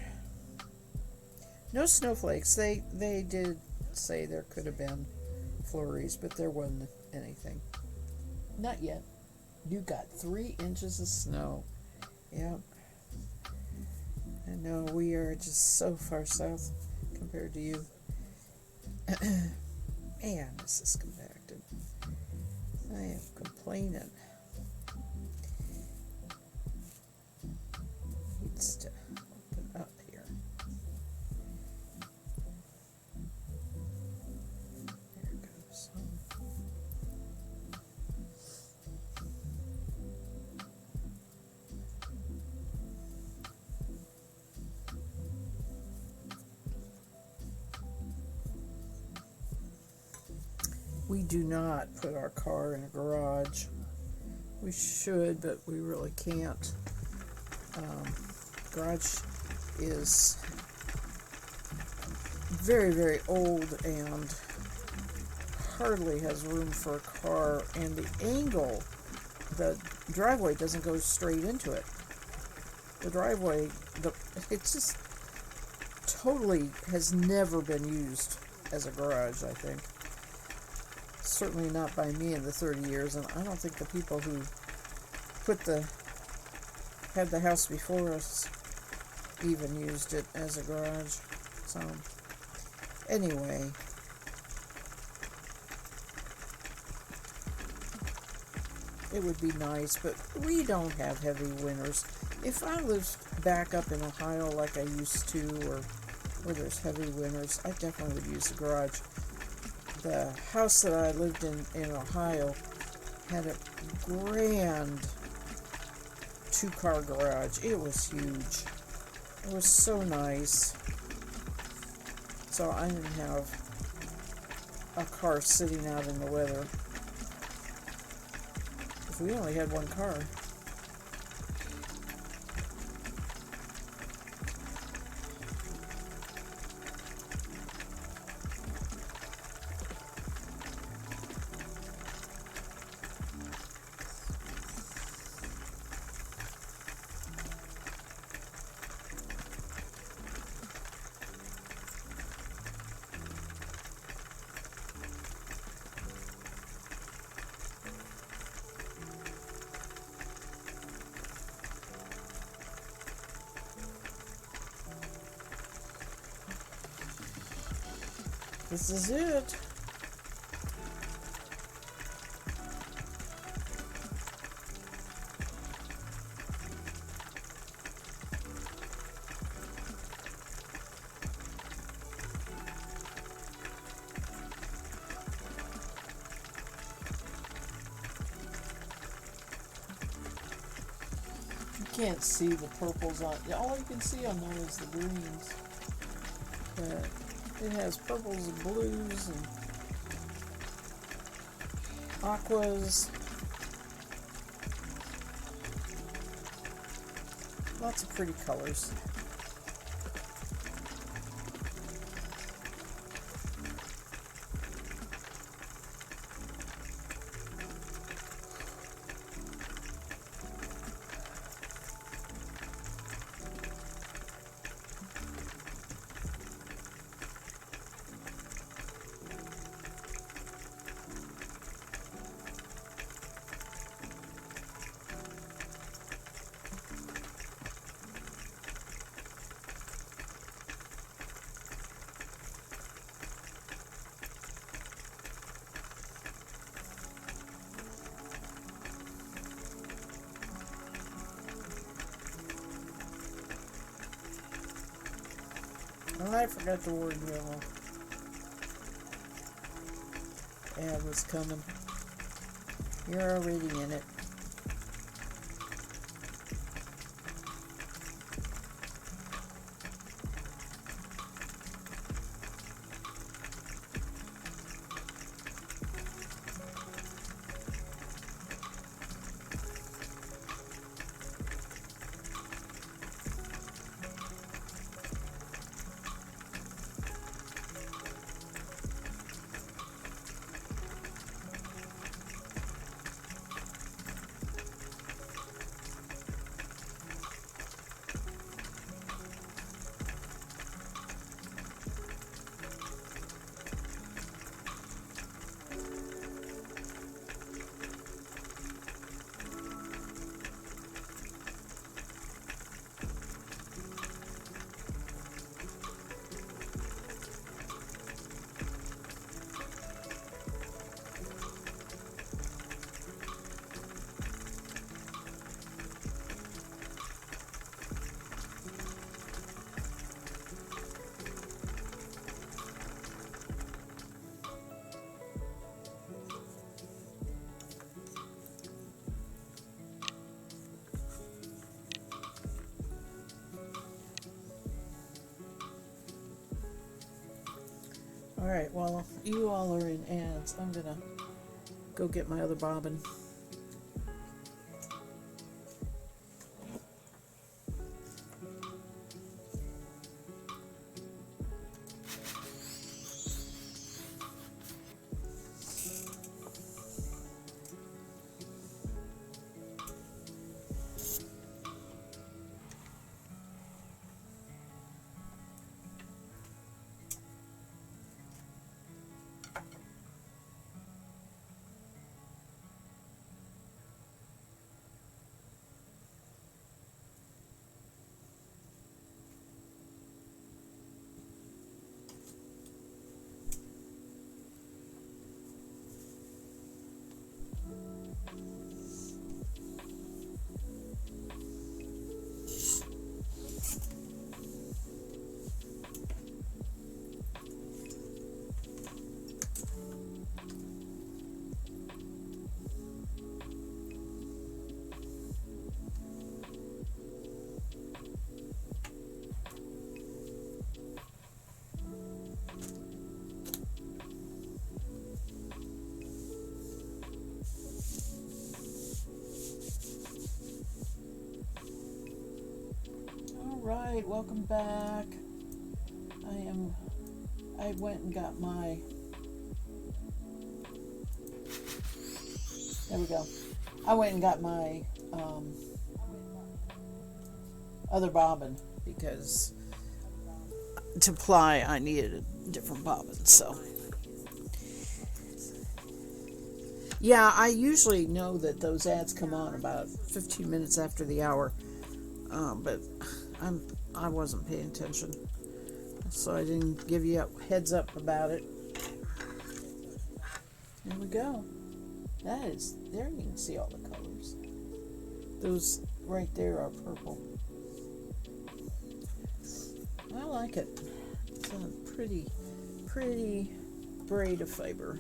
No snowflakes. They did say there could have been flurries, but there wasn't anything. Not yet. You got 3 inches of snow. Yep. I know, we are just so far south compared to you. Man, this is compacted. I am complaining. Needs to open up here. There goes some. We do not put our car in a garage. We should, but we really can't. Garage is very, very old and hardly has room for a car, and the driveway doesn't go straight into it. the driveway, it just totally has never been used as a garage, I think. Certainly not by me in the 30 years, and I don't think the people who had the house before us even used it as a garage. So, anyway, it would be nice, but we don't have heavy winters. If I lived back up in Ohio like I used to, or where there's heavy winters, I definitely would use the garage. The house that I lived in Ohio had a grand 2-car garage. It was huge. It was so nice. So I didn't have a car sitting out in the weather. Because we only had one car. This is it. You can't see the purples on it. All you can see on there is the greens. But it has purples and blues and aquas. Lots of pretty colors. Oh, I forgot the word yellow. Yeah, it was coming. You're already in it. Alright, well, you all are in ads. I'm gonna go get my other bobbin. Alright, welcome back. I went and got my, there we go. I went and got my other bobbin because to ply I needed a different bobbin, so. Yeah, I usually know that those ads come on about 15 minutes after the hour, but I wasn't paying attention, so I didn't give you a heads up about it. There we go. That is, there you can see all the colors. Those right there are purple. I like it. It's a pretty braid of fiber.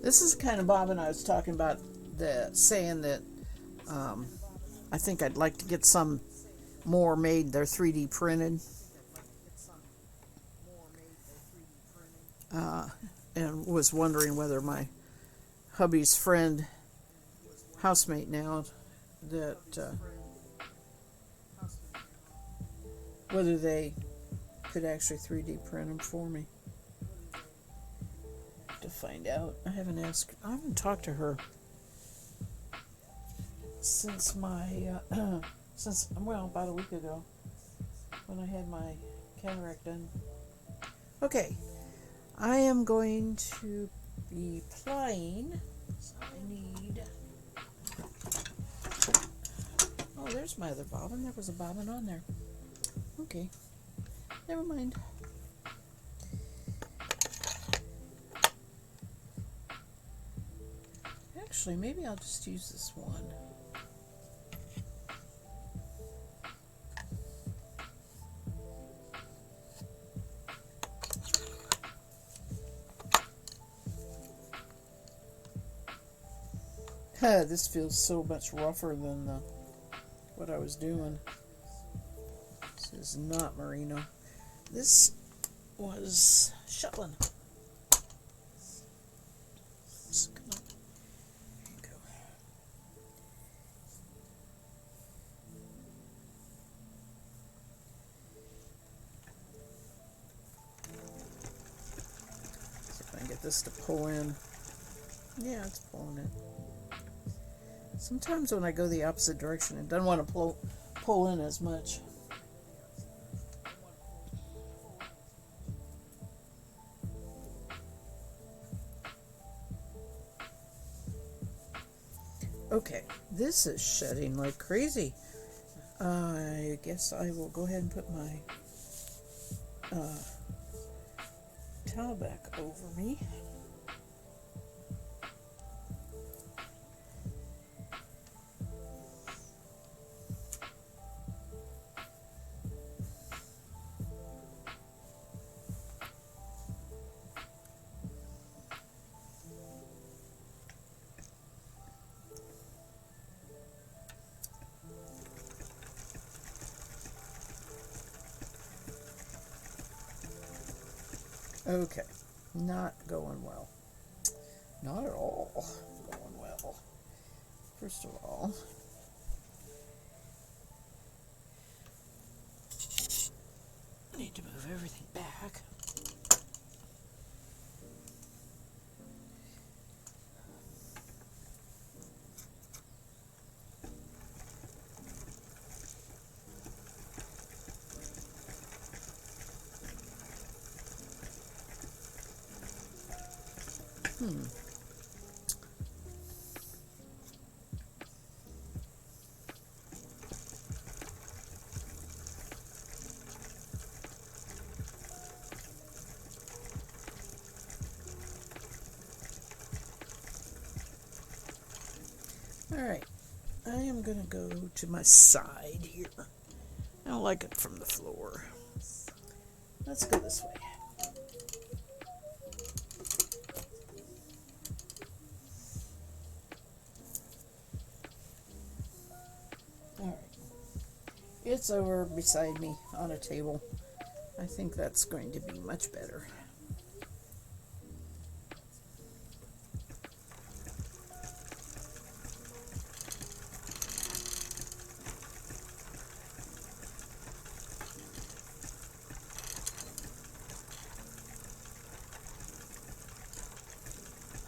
This is the kind of bobbin I was talking about, saying that I think I'd like to get some more made. They're 3D printed. And was wondering whether my hubby's friend, housemate now, that whether they could actually 3D print them for me. To find out. I haven't talked to her since my about a week ago when I had my cataract done. Okay, I am going to be plying, so I need, oh, there's my other bobbin. There was a bobbin on there. Okay, never mind. Actually, maybe I'll just use this one. This feels so much rougher than what I was doing. This is not merino. This was Shetland. This to pull in. Yeah, it's pulling it. Sometimes when I go the opposite direction, it doesn't want to pull in as much. Okay, this is shedding like crazy. I guess I will go ahead and put my towel back over me. Okay, not going well. Not at all going well. First of all, I need to move everything back. Alright, I am going to go to my side here. I don't like it from the floor. Let's go this way. It's over beside me on a table. I think that's going to be much better.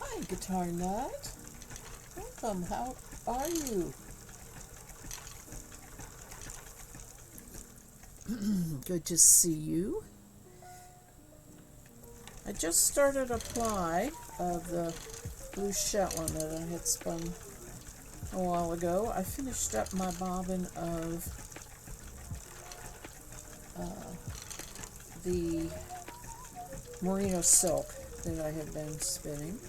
Hi, Guitar Nut. Welcome. How are you? Good to see you. I just started a ply of the blue Shetland that I had spun a while ago. I finished up my bobbin of the merino silk that I had been spinning.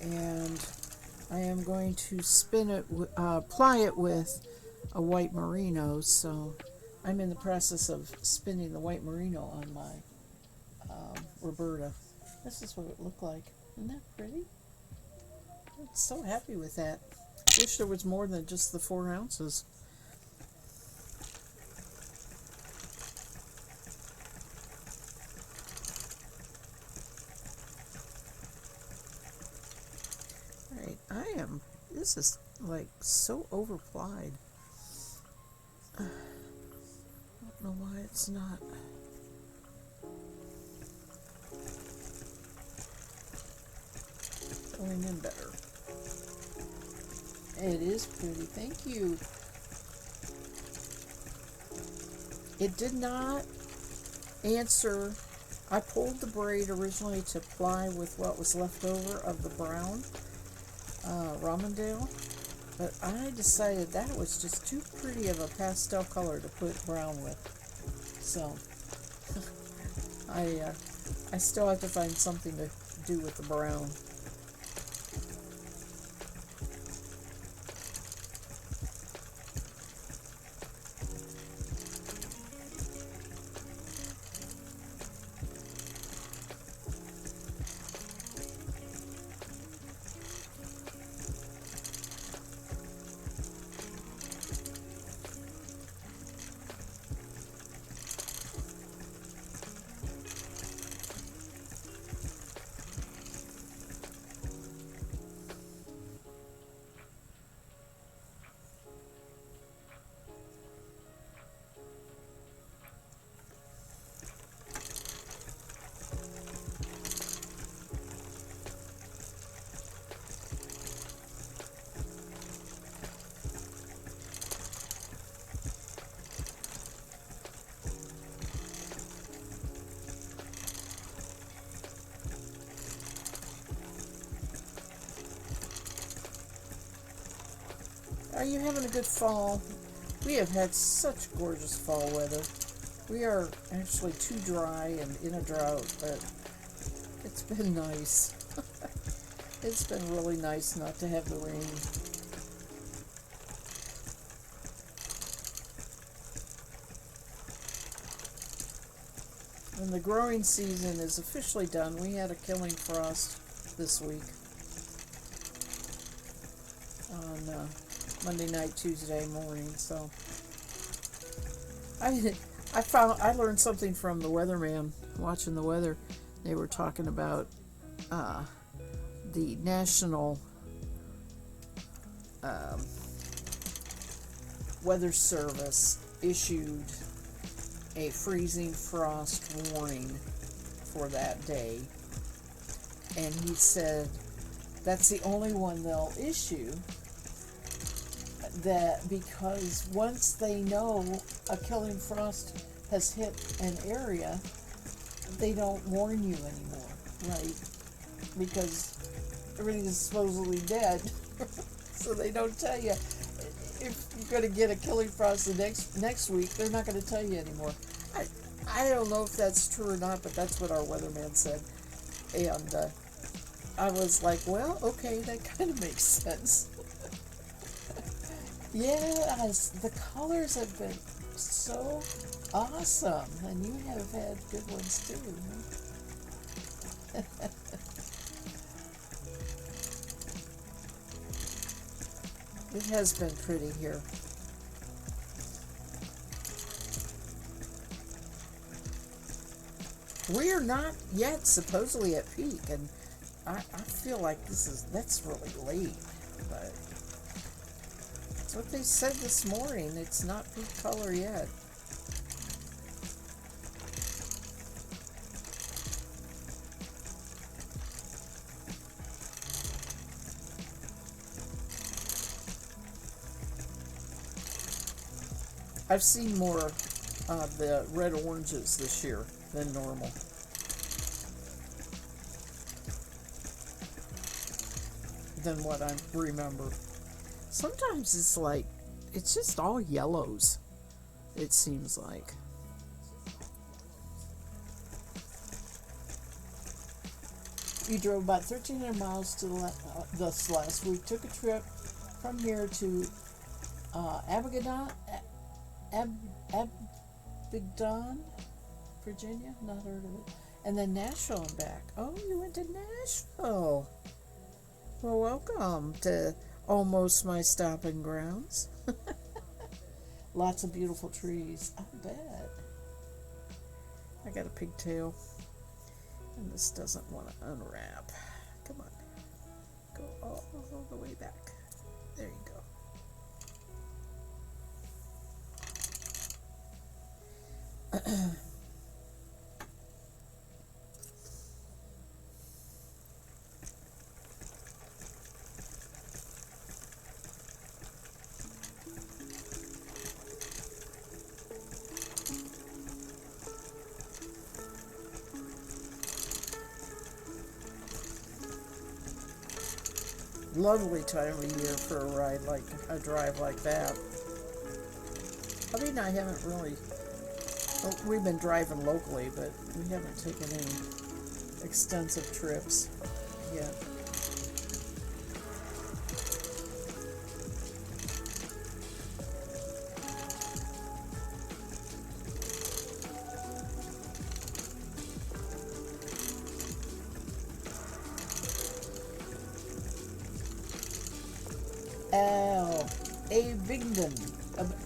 And I am going to spin it, ply it with a white merino, so I'm in the process of spinning the white merino on my Roberta. This is what it looked like. Isn't that pretty? I'm so happy with that. Wish there was more than just the 4 ounces. Alright, this is like so overplied. I don't know why it's not. Going in better. It is pretty, thank you. It did not answer. I pulled the braid originally to ply with what was left over of the brown Romandale, but I decided that was just too pretty of a pastel color to put brown with. So I still have to find something to do with the brown. Are you having a good fall? We have had such gorgeous fall weather. We are actually too dry and in a drought, but it's been nice. It's been really nice not to have the rain. And the growing season is officially done. We had a killing frost this week on Monday night, Tuesday morning. So I learned something from the weatherman watching the weather. They were talking about the National Weather Service issued a freezing frost warning for that day, and he said that's the only one they'll issue, that because once they know a killing frost has hit an area, they don't warn you anymore, right? Because everything is supposedly dead. So they don't tell you if you're going to get a killing frost the next week. They're not going to tell you anymore. I don't know if that's true or not, but that's what our weatherman said. And I was like, well, okay, that kind of makes sense. Yes, the colors have been so awesome, and you have had good ones too. Huh? It has been pretty here. We are not yet supposedly at peak, and I feel like that's really late, but that's what they said this morning. It's not peak color yet. I've seen more of the red oranges this year than normal. Than what I remember. Sometimes it's just all yellows, it seems like. We drove about 1,300 miles to this last week. Took a trip from here to Abingdon, Abingdon, Virginia. Not heard of it. And then Nashville and back. Oh, you went to Nashville. Well, welcome to almost my stopping grounds. Lots of beautiful trees. I bet. I got a pigtail. And this doesn't want to unwrap. Come on. Go all the way back. There you go. Lovely time of year for a drive like that. I mean, I haven't really. Well, we've been driving locally, but we haven't taken any extensive trips yet.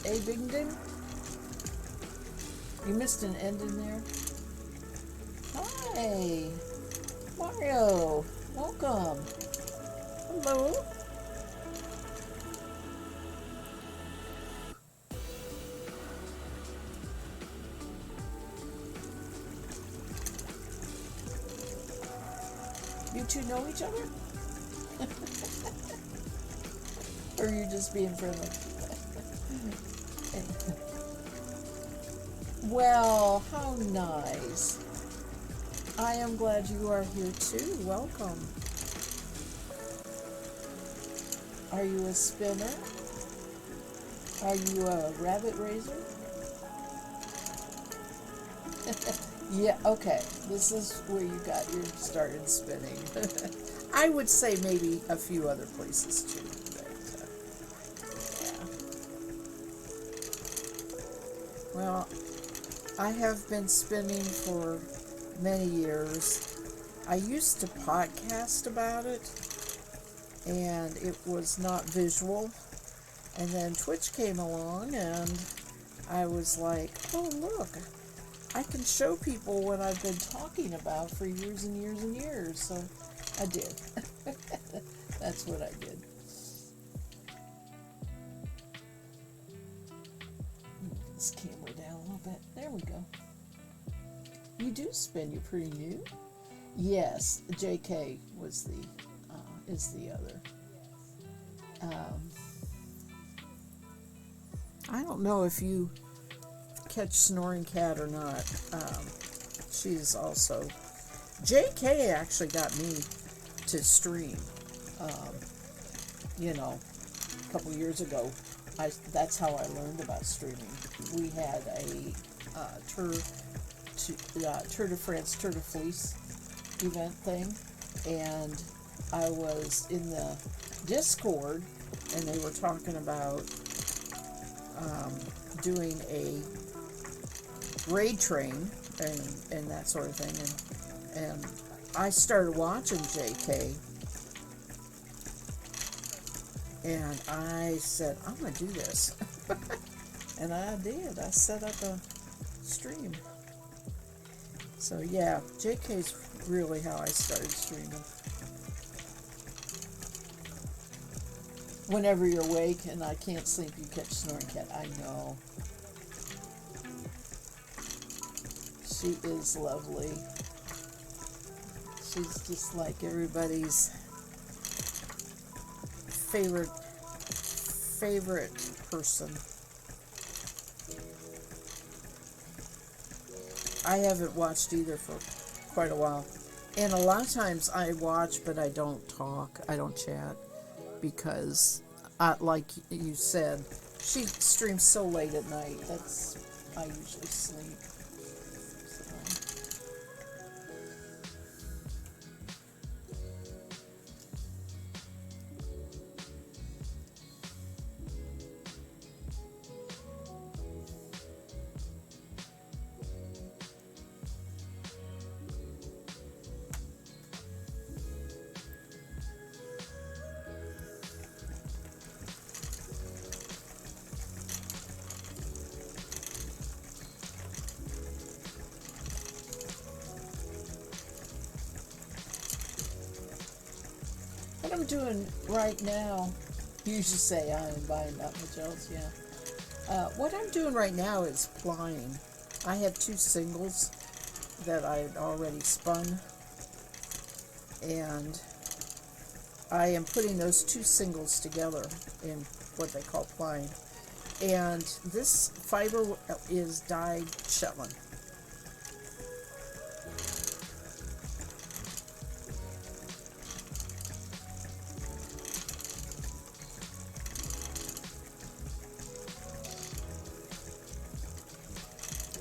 Abingdon? You missed an end in there? Hi! Mario! Welcome! Hello! You two know each other? Or are you just being friendly? Well, how nice. I am glad you are here too. Welcome. Are you a spinner? Are you a rabbit raiser? Yeah, okay. This is where you got your start in spinning. I would say maybe a few other places too. Well, I have been spinning for many years. I used to podcast about it, and it was not visual. And then Twitch came along, and I was like, oh, look, I can show people what I've been talking about for years and years and years. So I did. That's what I did. This camera down a little bit. There we go. You do spin. You're pretty new. Yes, JK was is the other. I don't know if you catch Snoring Cat or not. She's also JK actually got me to stream. A couple years ago. That's how I learned about streaming. We had a Tour de France, Tour de Fleece event thing, and I was in the Discord, and they were talking about doing a raid train and that sort of thing, and I started watching JK, And I said, I'm going to do this. And I did. I set up a stream. So yeah, JK's really how I started streaming. Whenever you're awake and I can't sleep, you catch Snoring Cat. I know. She is lovely. She's just like everybody's favorite person. I haven't watched either for quite a while. And a lot of times I watch, but I don't talk. I don't chat. Because, like you said, she streams so late at night. I usually sleep. So. What I'm doing right now, you usually say I am buying not much else, yeah. What I'm doing right now is plying. I have 2 singles that I had already spun, and I am putting those 2 singles together in what they call plying. And this fiber is dyed Shetland.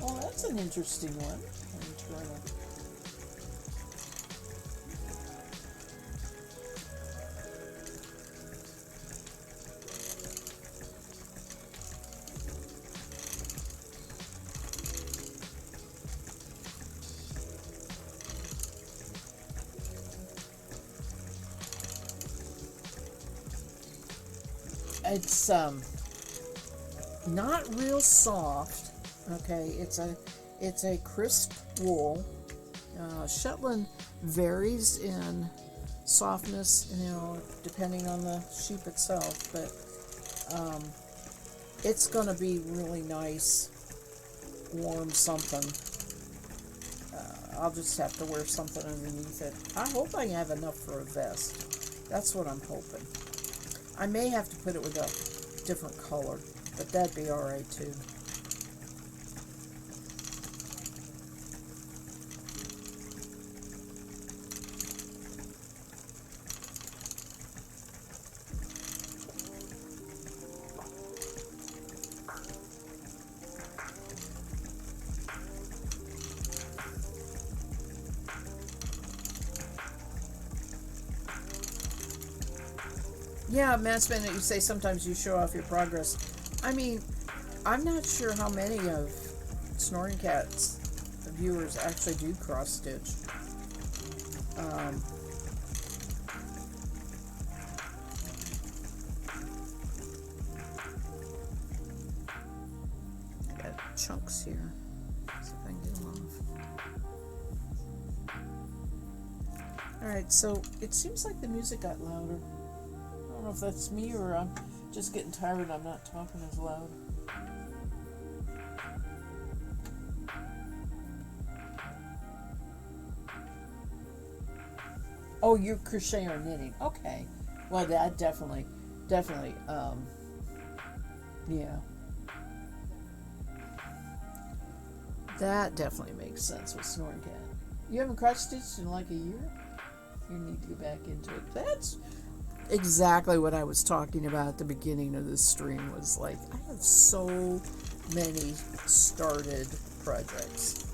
Oh, that's an interesting one. It's not real soft. Okay, it's a crisp wool. Shetland varies in softness, depending on the sheep itself, but it's going to be really nice, warm something. I'll just have to wear something underneath it. I hope I have enough for a vest. That's what I'm hoping. I may have to put it with a different color, but that'd be alright too. Yeah, Matt Bennett, you say sometimes you show off your progress. I mean, I'm not sure how many of Snoring Cat's viewers actually do cross stitch. I got chunks here. See if I can get them off. Alright, so it seems like the music got louder. I don't know if that's me or I'm just getting tired and I'm not talking as loud. Oh, you're crocheting or knitting. Okay. Well, that definitely, yeah. That definitely makes sense with Snoring Cat. You haven't cross stitched in like a year? You need to get back into it. That's exactly what I was talking about at the beginning of this stream. Was like, I have so many started projects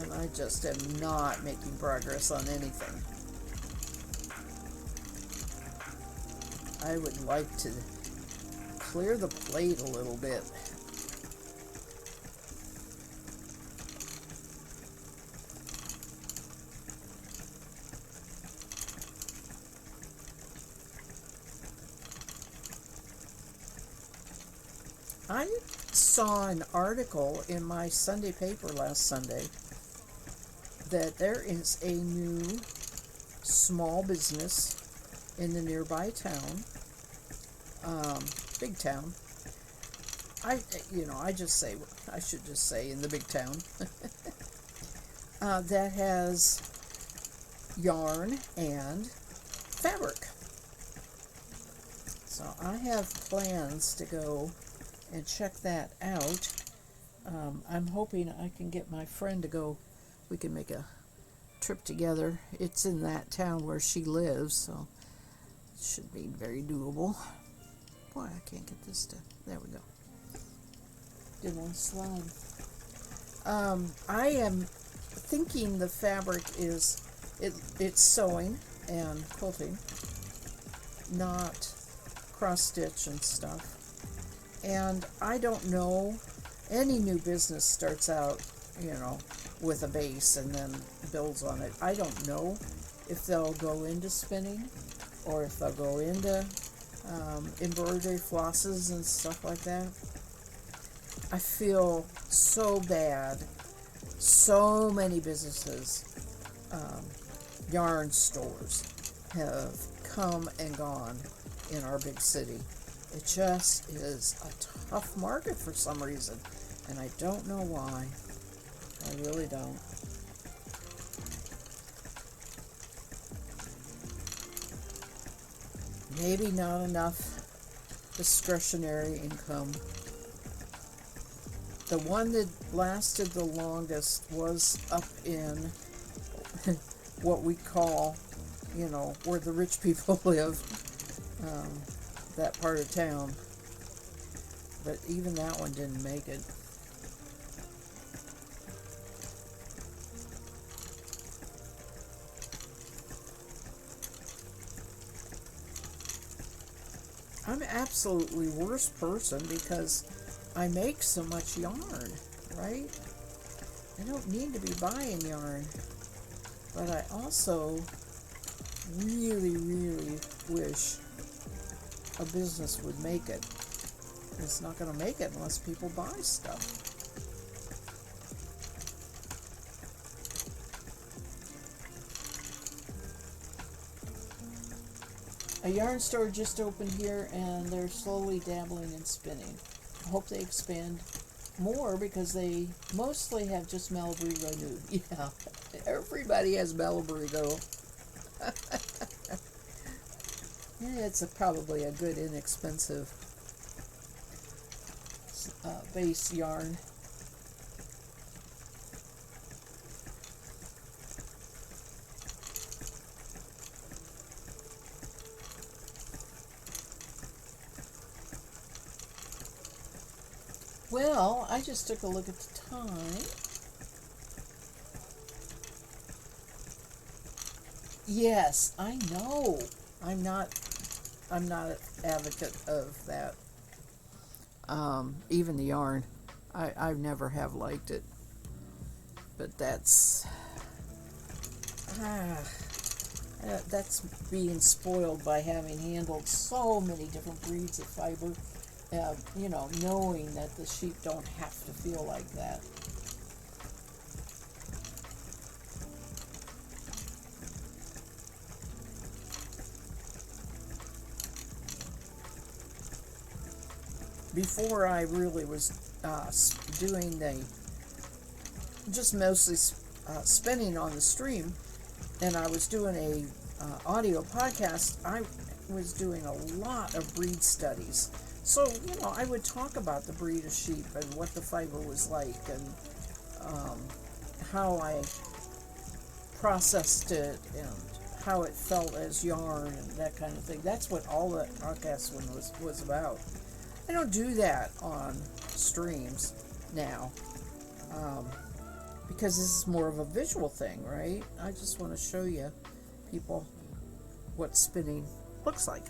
and I just am not making progress on anything. I would like to clear the plate a little bit. I saw an article in my Sunday paper last Sunday that there is a new small business in the nearby town, big town. I should just say in the big town, that has yarn and fabric. So I have plans to go and check that out. I'm hoping I can get my friend to go. We can make a trip together. It's in that town where she lives, so it should be very doable. Boy, I can't get this to. There we go. Didn't want to slide. I am thinking the fabric is it's sewing and quilting, not cross stitch and stuff. And I don't know, any new business starts out, with a base and then builds on it. I don't know if they'll go into spinning or if they'll go into embroidery flosses and stuff like that. I feel so bad. So many businesses, yarn stores, have come and gone in our big city. It just is a tough market for some reason, and I don't know why. I really don't. Maybe not enough discretionary income. The one that lasted the longest was up in what we call, where the rich people live, that part of town. But even that one didn't make it. I'm absolutely worst person because I make so much yarn, right? I don't need to be buying yarn. But I also really, really wish a business would make it. It's not going to make it unless people buy stuff. A yarn store just opened here and they're slowly dabbling in spinning. I hope they expand more because they mostly have just Malabrigo Nude. Yeah, everybody has Malabrigo. Yeah, it's probably a good inexpensive base yarn. Well, I just took a look at the time. Yes, I know. I'm not an advocate of that. Even the yarn. I never have liked it. But that's being spoiled by having handled so many different breeds of fiber. Knowing that the sheep don't have to feel like that. Before I really was doing just mostly spinning on the stream, and I was doing a audio podcast, I was doing a lot of breed studies. So, I would talk about the breed of sheep and what the fiber was like and how I processed it and how it felt as yarn and that kind of thing. That's what all that podcast one was about. I don't do that on streams now because this is more of a visual thing, right? I just want to show you people what spinning looks like.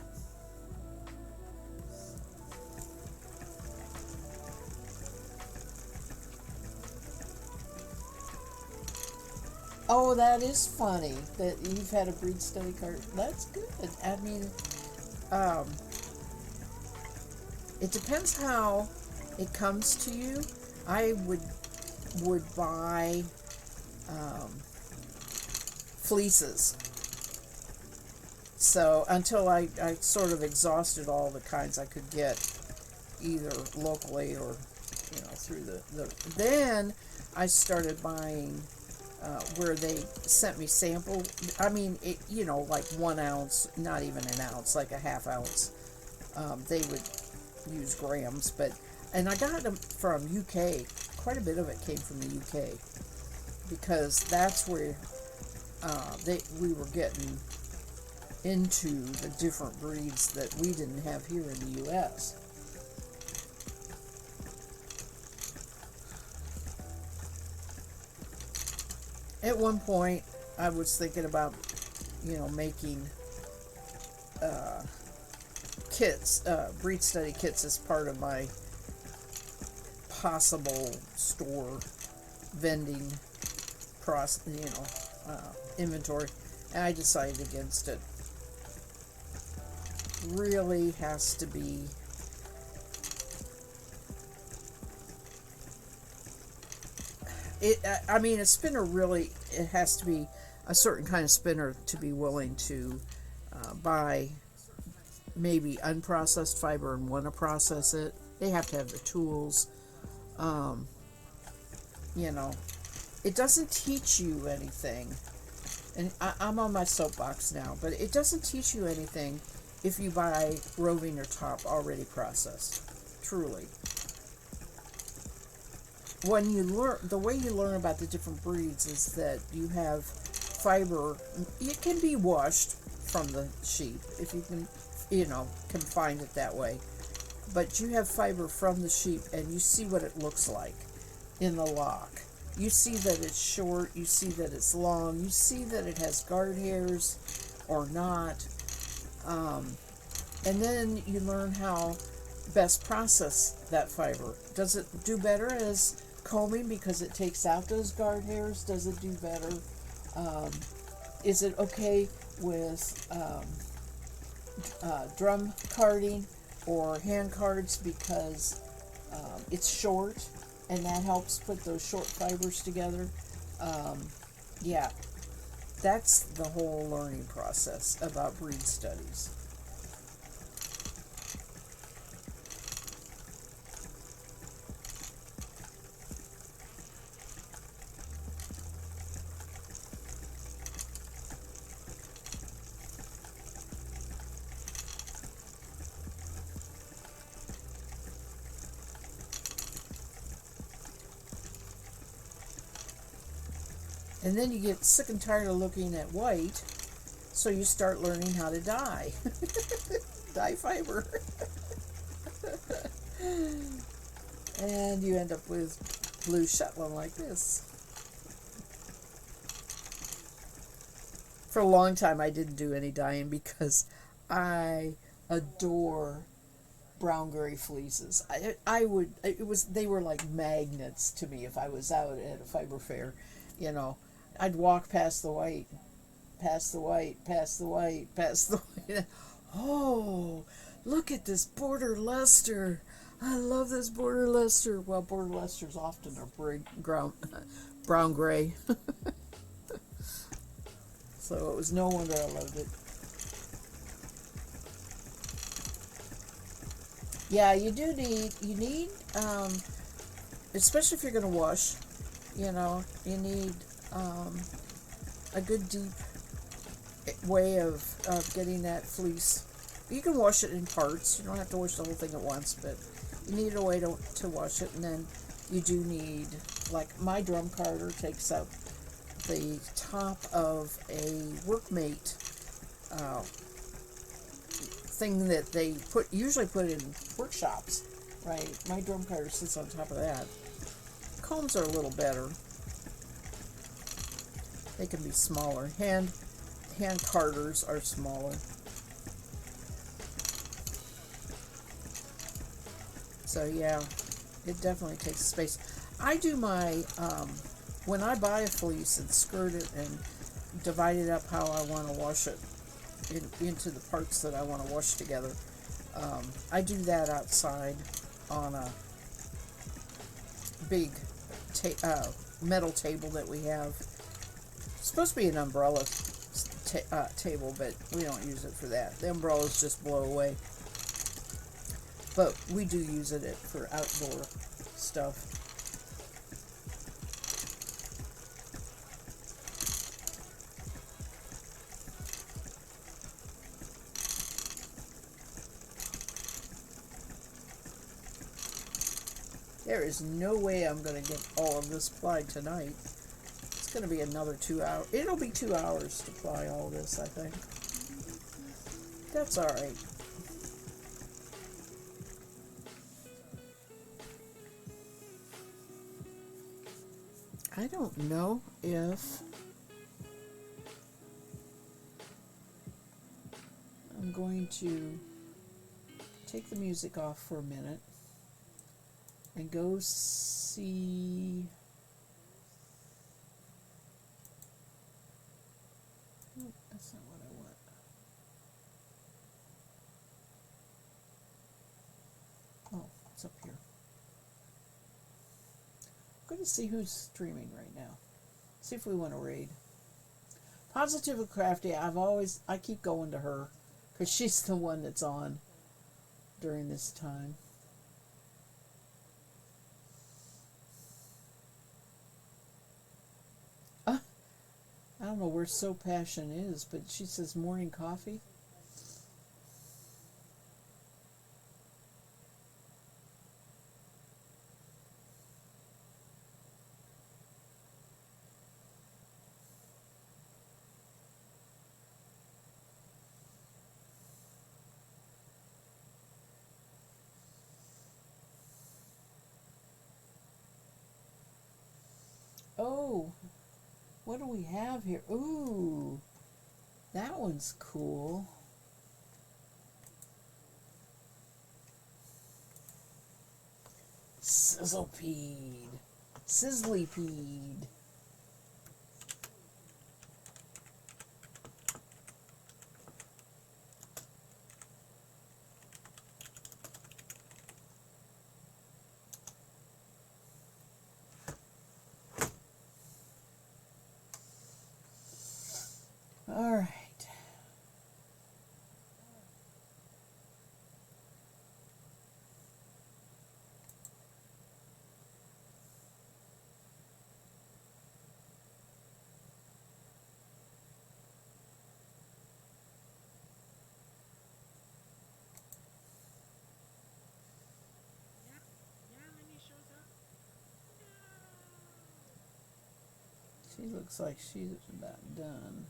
Oh, that is funny that you've had a breed study card. That's good. I mean, it depends how it comes to you, I would buy fleeces. So until I sort of exhausted all the kinds I could get, either locally or through the then I started buying where they sent me sample. I mean, like 1 ounce, not even an ounce, like a half ounce. They would use grams, and I got them from UK. Quite a bit of it came from the UK because that's where we were getting into the different breeds that we didn't have here in the US. At one point, I was thinking about, making kits, breed study kits, as part of my possible store vending inventory, and I decided against it. Really has to be a spinner really, it has to be a certain kind of spinner to be willing to buy maybe unprocessed fiber and want to process it. They have to have the tools. It doesn't teach you anything, and I'm on my soapbox now, but it doesn't teach you anything if you buy roving or top already processed. Truly. When you learn, the way you learn about the different breeds is that you have fiber. It can be washed from the sheep if you can find it that way. But you have fiber from the sheep, and you see what it looks like in the lock. You see that it's short. You see that it's long. You see that it has guard hairs or not. And then you learn how best process that fiber. Does it do better as combing because it takes out those guard hairs? Does it do better? Is it okay with drum carding or hand cards because it's short and that helps put those short fibers together? Yeah, that's the whole learning process about breed studies. And then you get sick and tired of looking at white, so you start learning how to dye. Dye fiber. And you end up with blue Shetland like this. For a long time I didn't do any dyeing because I adore brown gray fleeces. They were like magnets to me if I was out at a fiber fair, I'd walk past the white, past the white, past the white, past the white. Oh, look at this Border Leicester. I love this Border Leicester. Well, Border Leicesters often are brown gray. So it was no wonder I loved it. Yeah, you need, especially if you're going to wash, you need a good deep way of getting that fleece. You can wash it in parts. You don't have to wash the whole thing at once, but you need a way to wash it. And then you do need, like my drum carder takes up the top of a workmate thing that they usually put in workshops, right? My drum carder sits on top of that. Combs are a little better. They can be smaller. Hand carders are smaller. So yeah, it definitely takes space. I do my, when I buy a fleece and skirt it and divide it up how I want to wash it into the parts that I want to wash together, I do that outside on a big metal table that we have. It's supposed to be an umbrella table, but we don't use it for that. The umbrellas just blow away. But we do use it for outdoor stuff. There is no way I'm going to get all of this plied tonight. It's going to be another 2 hours. It'll be 2 hours to ply all this, I think. That's all right. I don't know if I'm going to take the music off for a minute and go see. Oh, that's not what I want. Oh, it's up here. I'm going to see who's streaming right now. See if we want to raid. Positively Crafty, I keep going to her because she's the one that's on during this time. I don't know where So Passion is, but she says morning coffee. Oh, what do we have here? Ooh, that one's cool. Sizzlepede. Sizzlypede. All right. She looks like she's about done.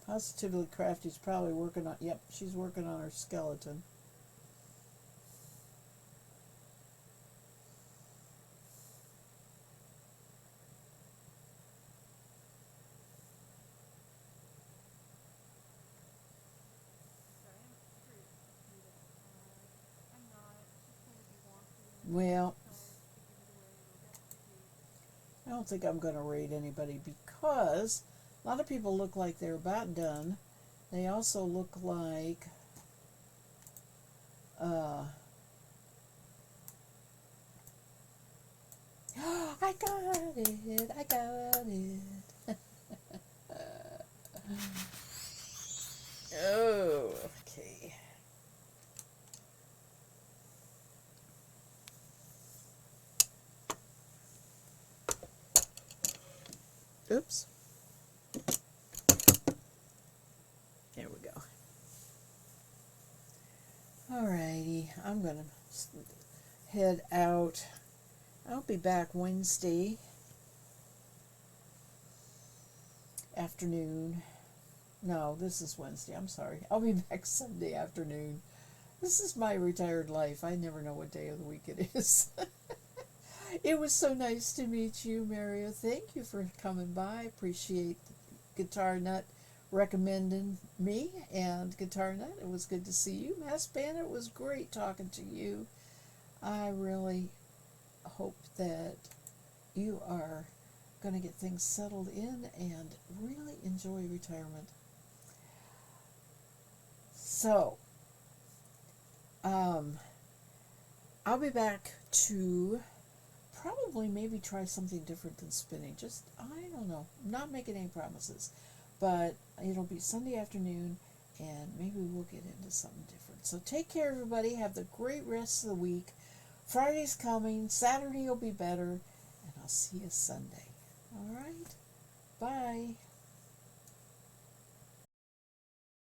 Positively Crafty's probably working on, yep, she's working on her skeleton. Well, I don't think I'm going to raid anybody because a lot of people look like they're about done. They also look like I got it, I got it. Oh, okay. Oops. There we go. Alrighty, I'm gonna head out. I'll be back Wednesday afternoon. No, this is Wednesday. I'm sorry. I'll be back Sunday afternoon. This is my retired life. I never know what day of the week it is. It was so nice to meet you, Mario. Thank you for coming by. Appreciate Guitar Nut recommending me and Guitar Nut. It was good to see you. Mass Bandit, it was great talking to you. I really hope that you are going to get things settled in and really enjoy retirement. So, I'll be back to probably maybe try something different than spinning. Just, I don't know. I'm not making any promises. But it'll be Sunday afternoon, and maybe we'll get into something different. So take care, everybody. Have the great rest of the week. Friday's coming. Saturday will be better. And I'll see you Sunday. All right? Bye.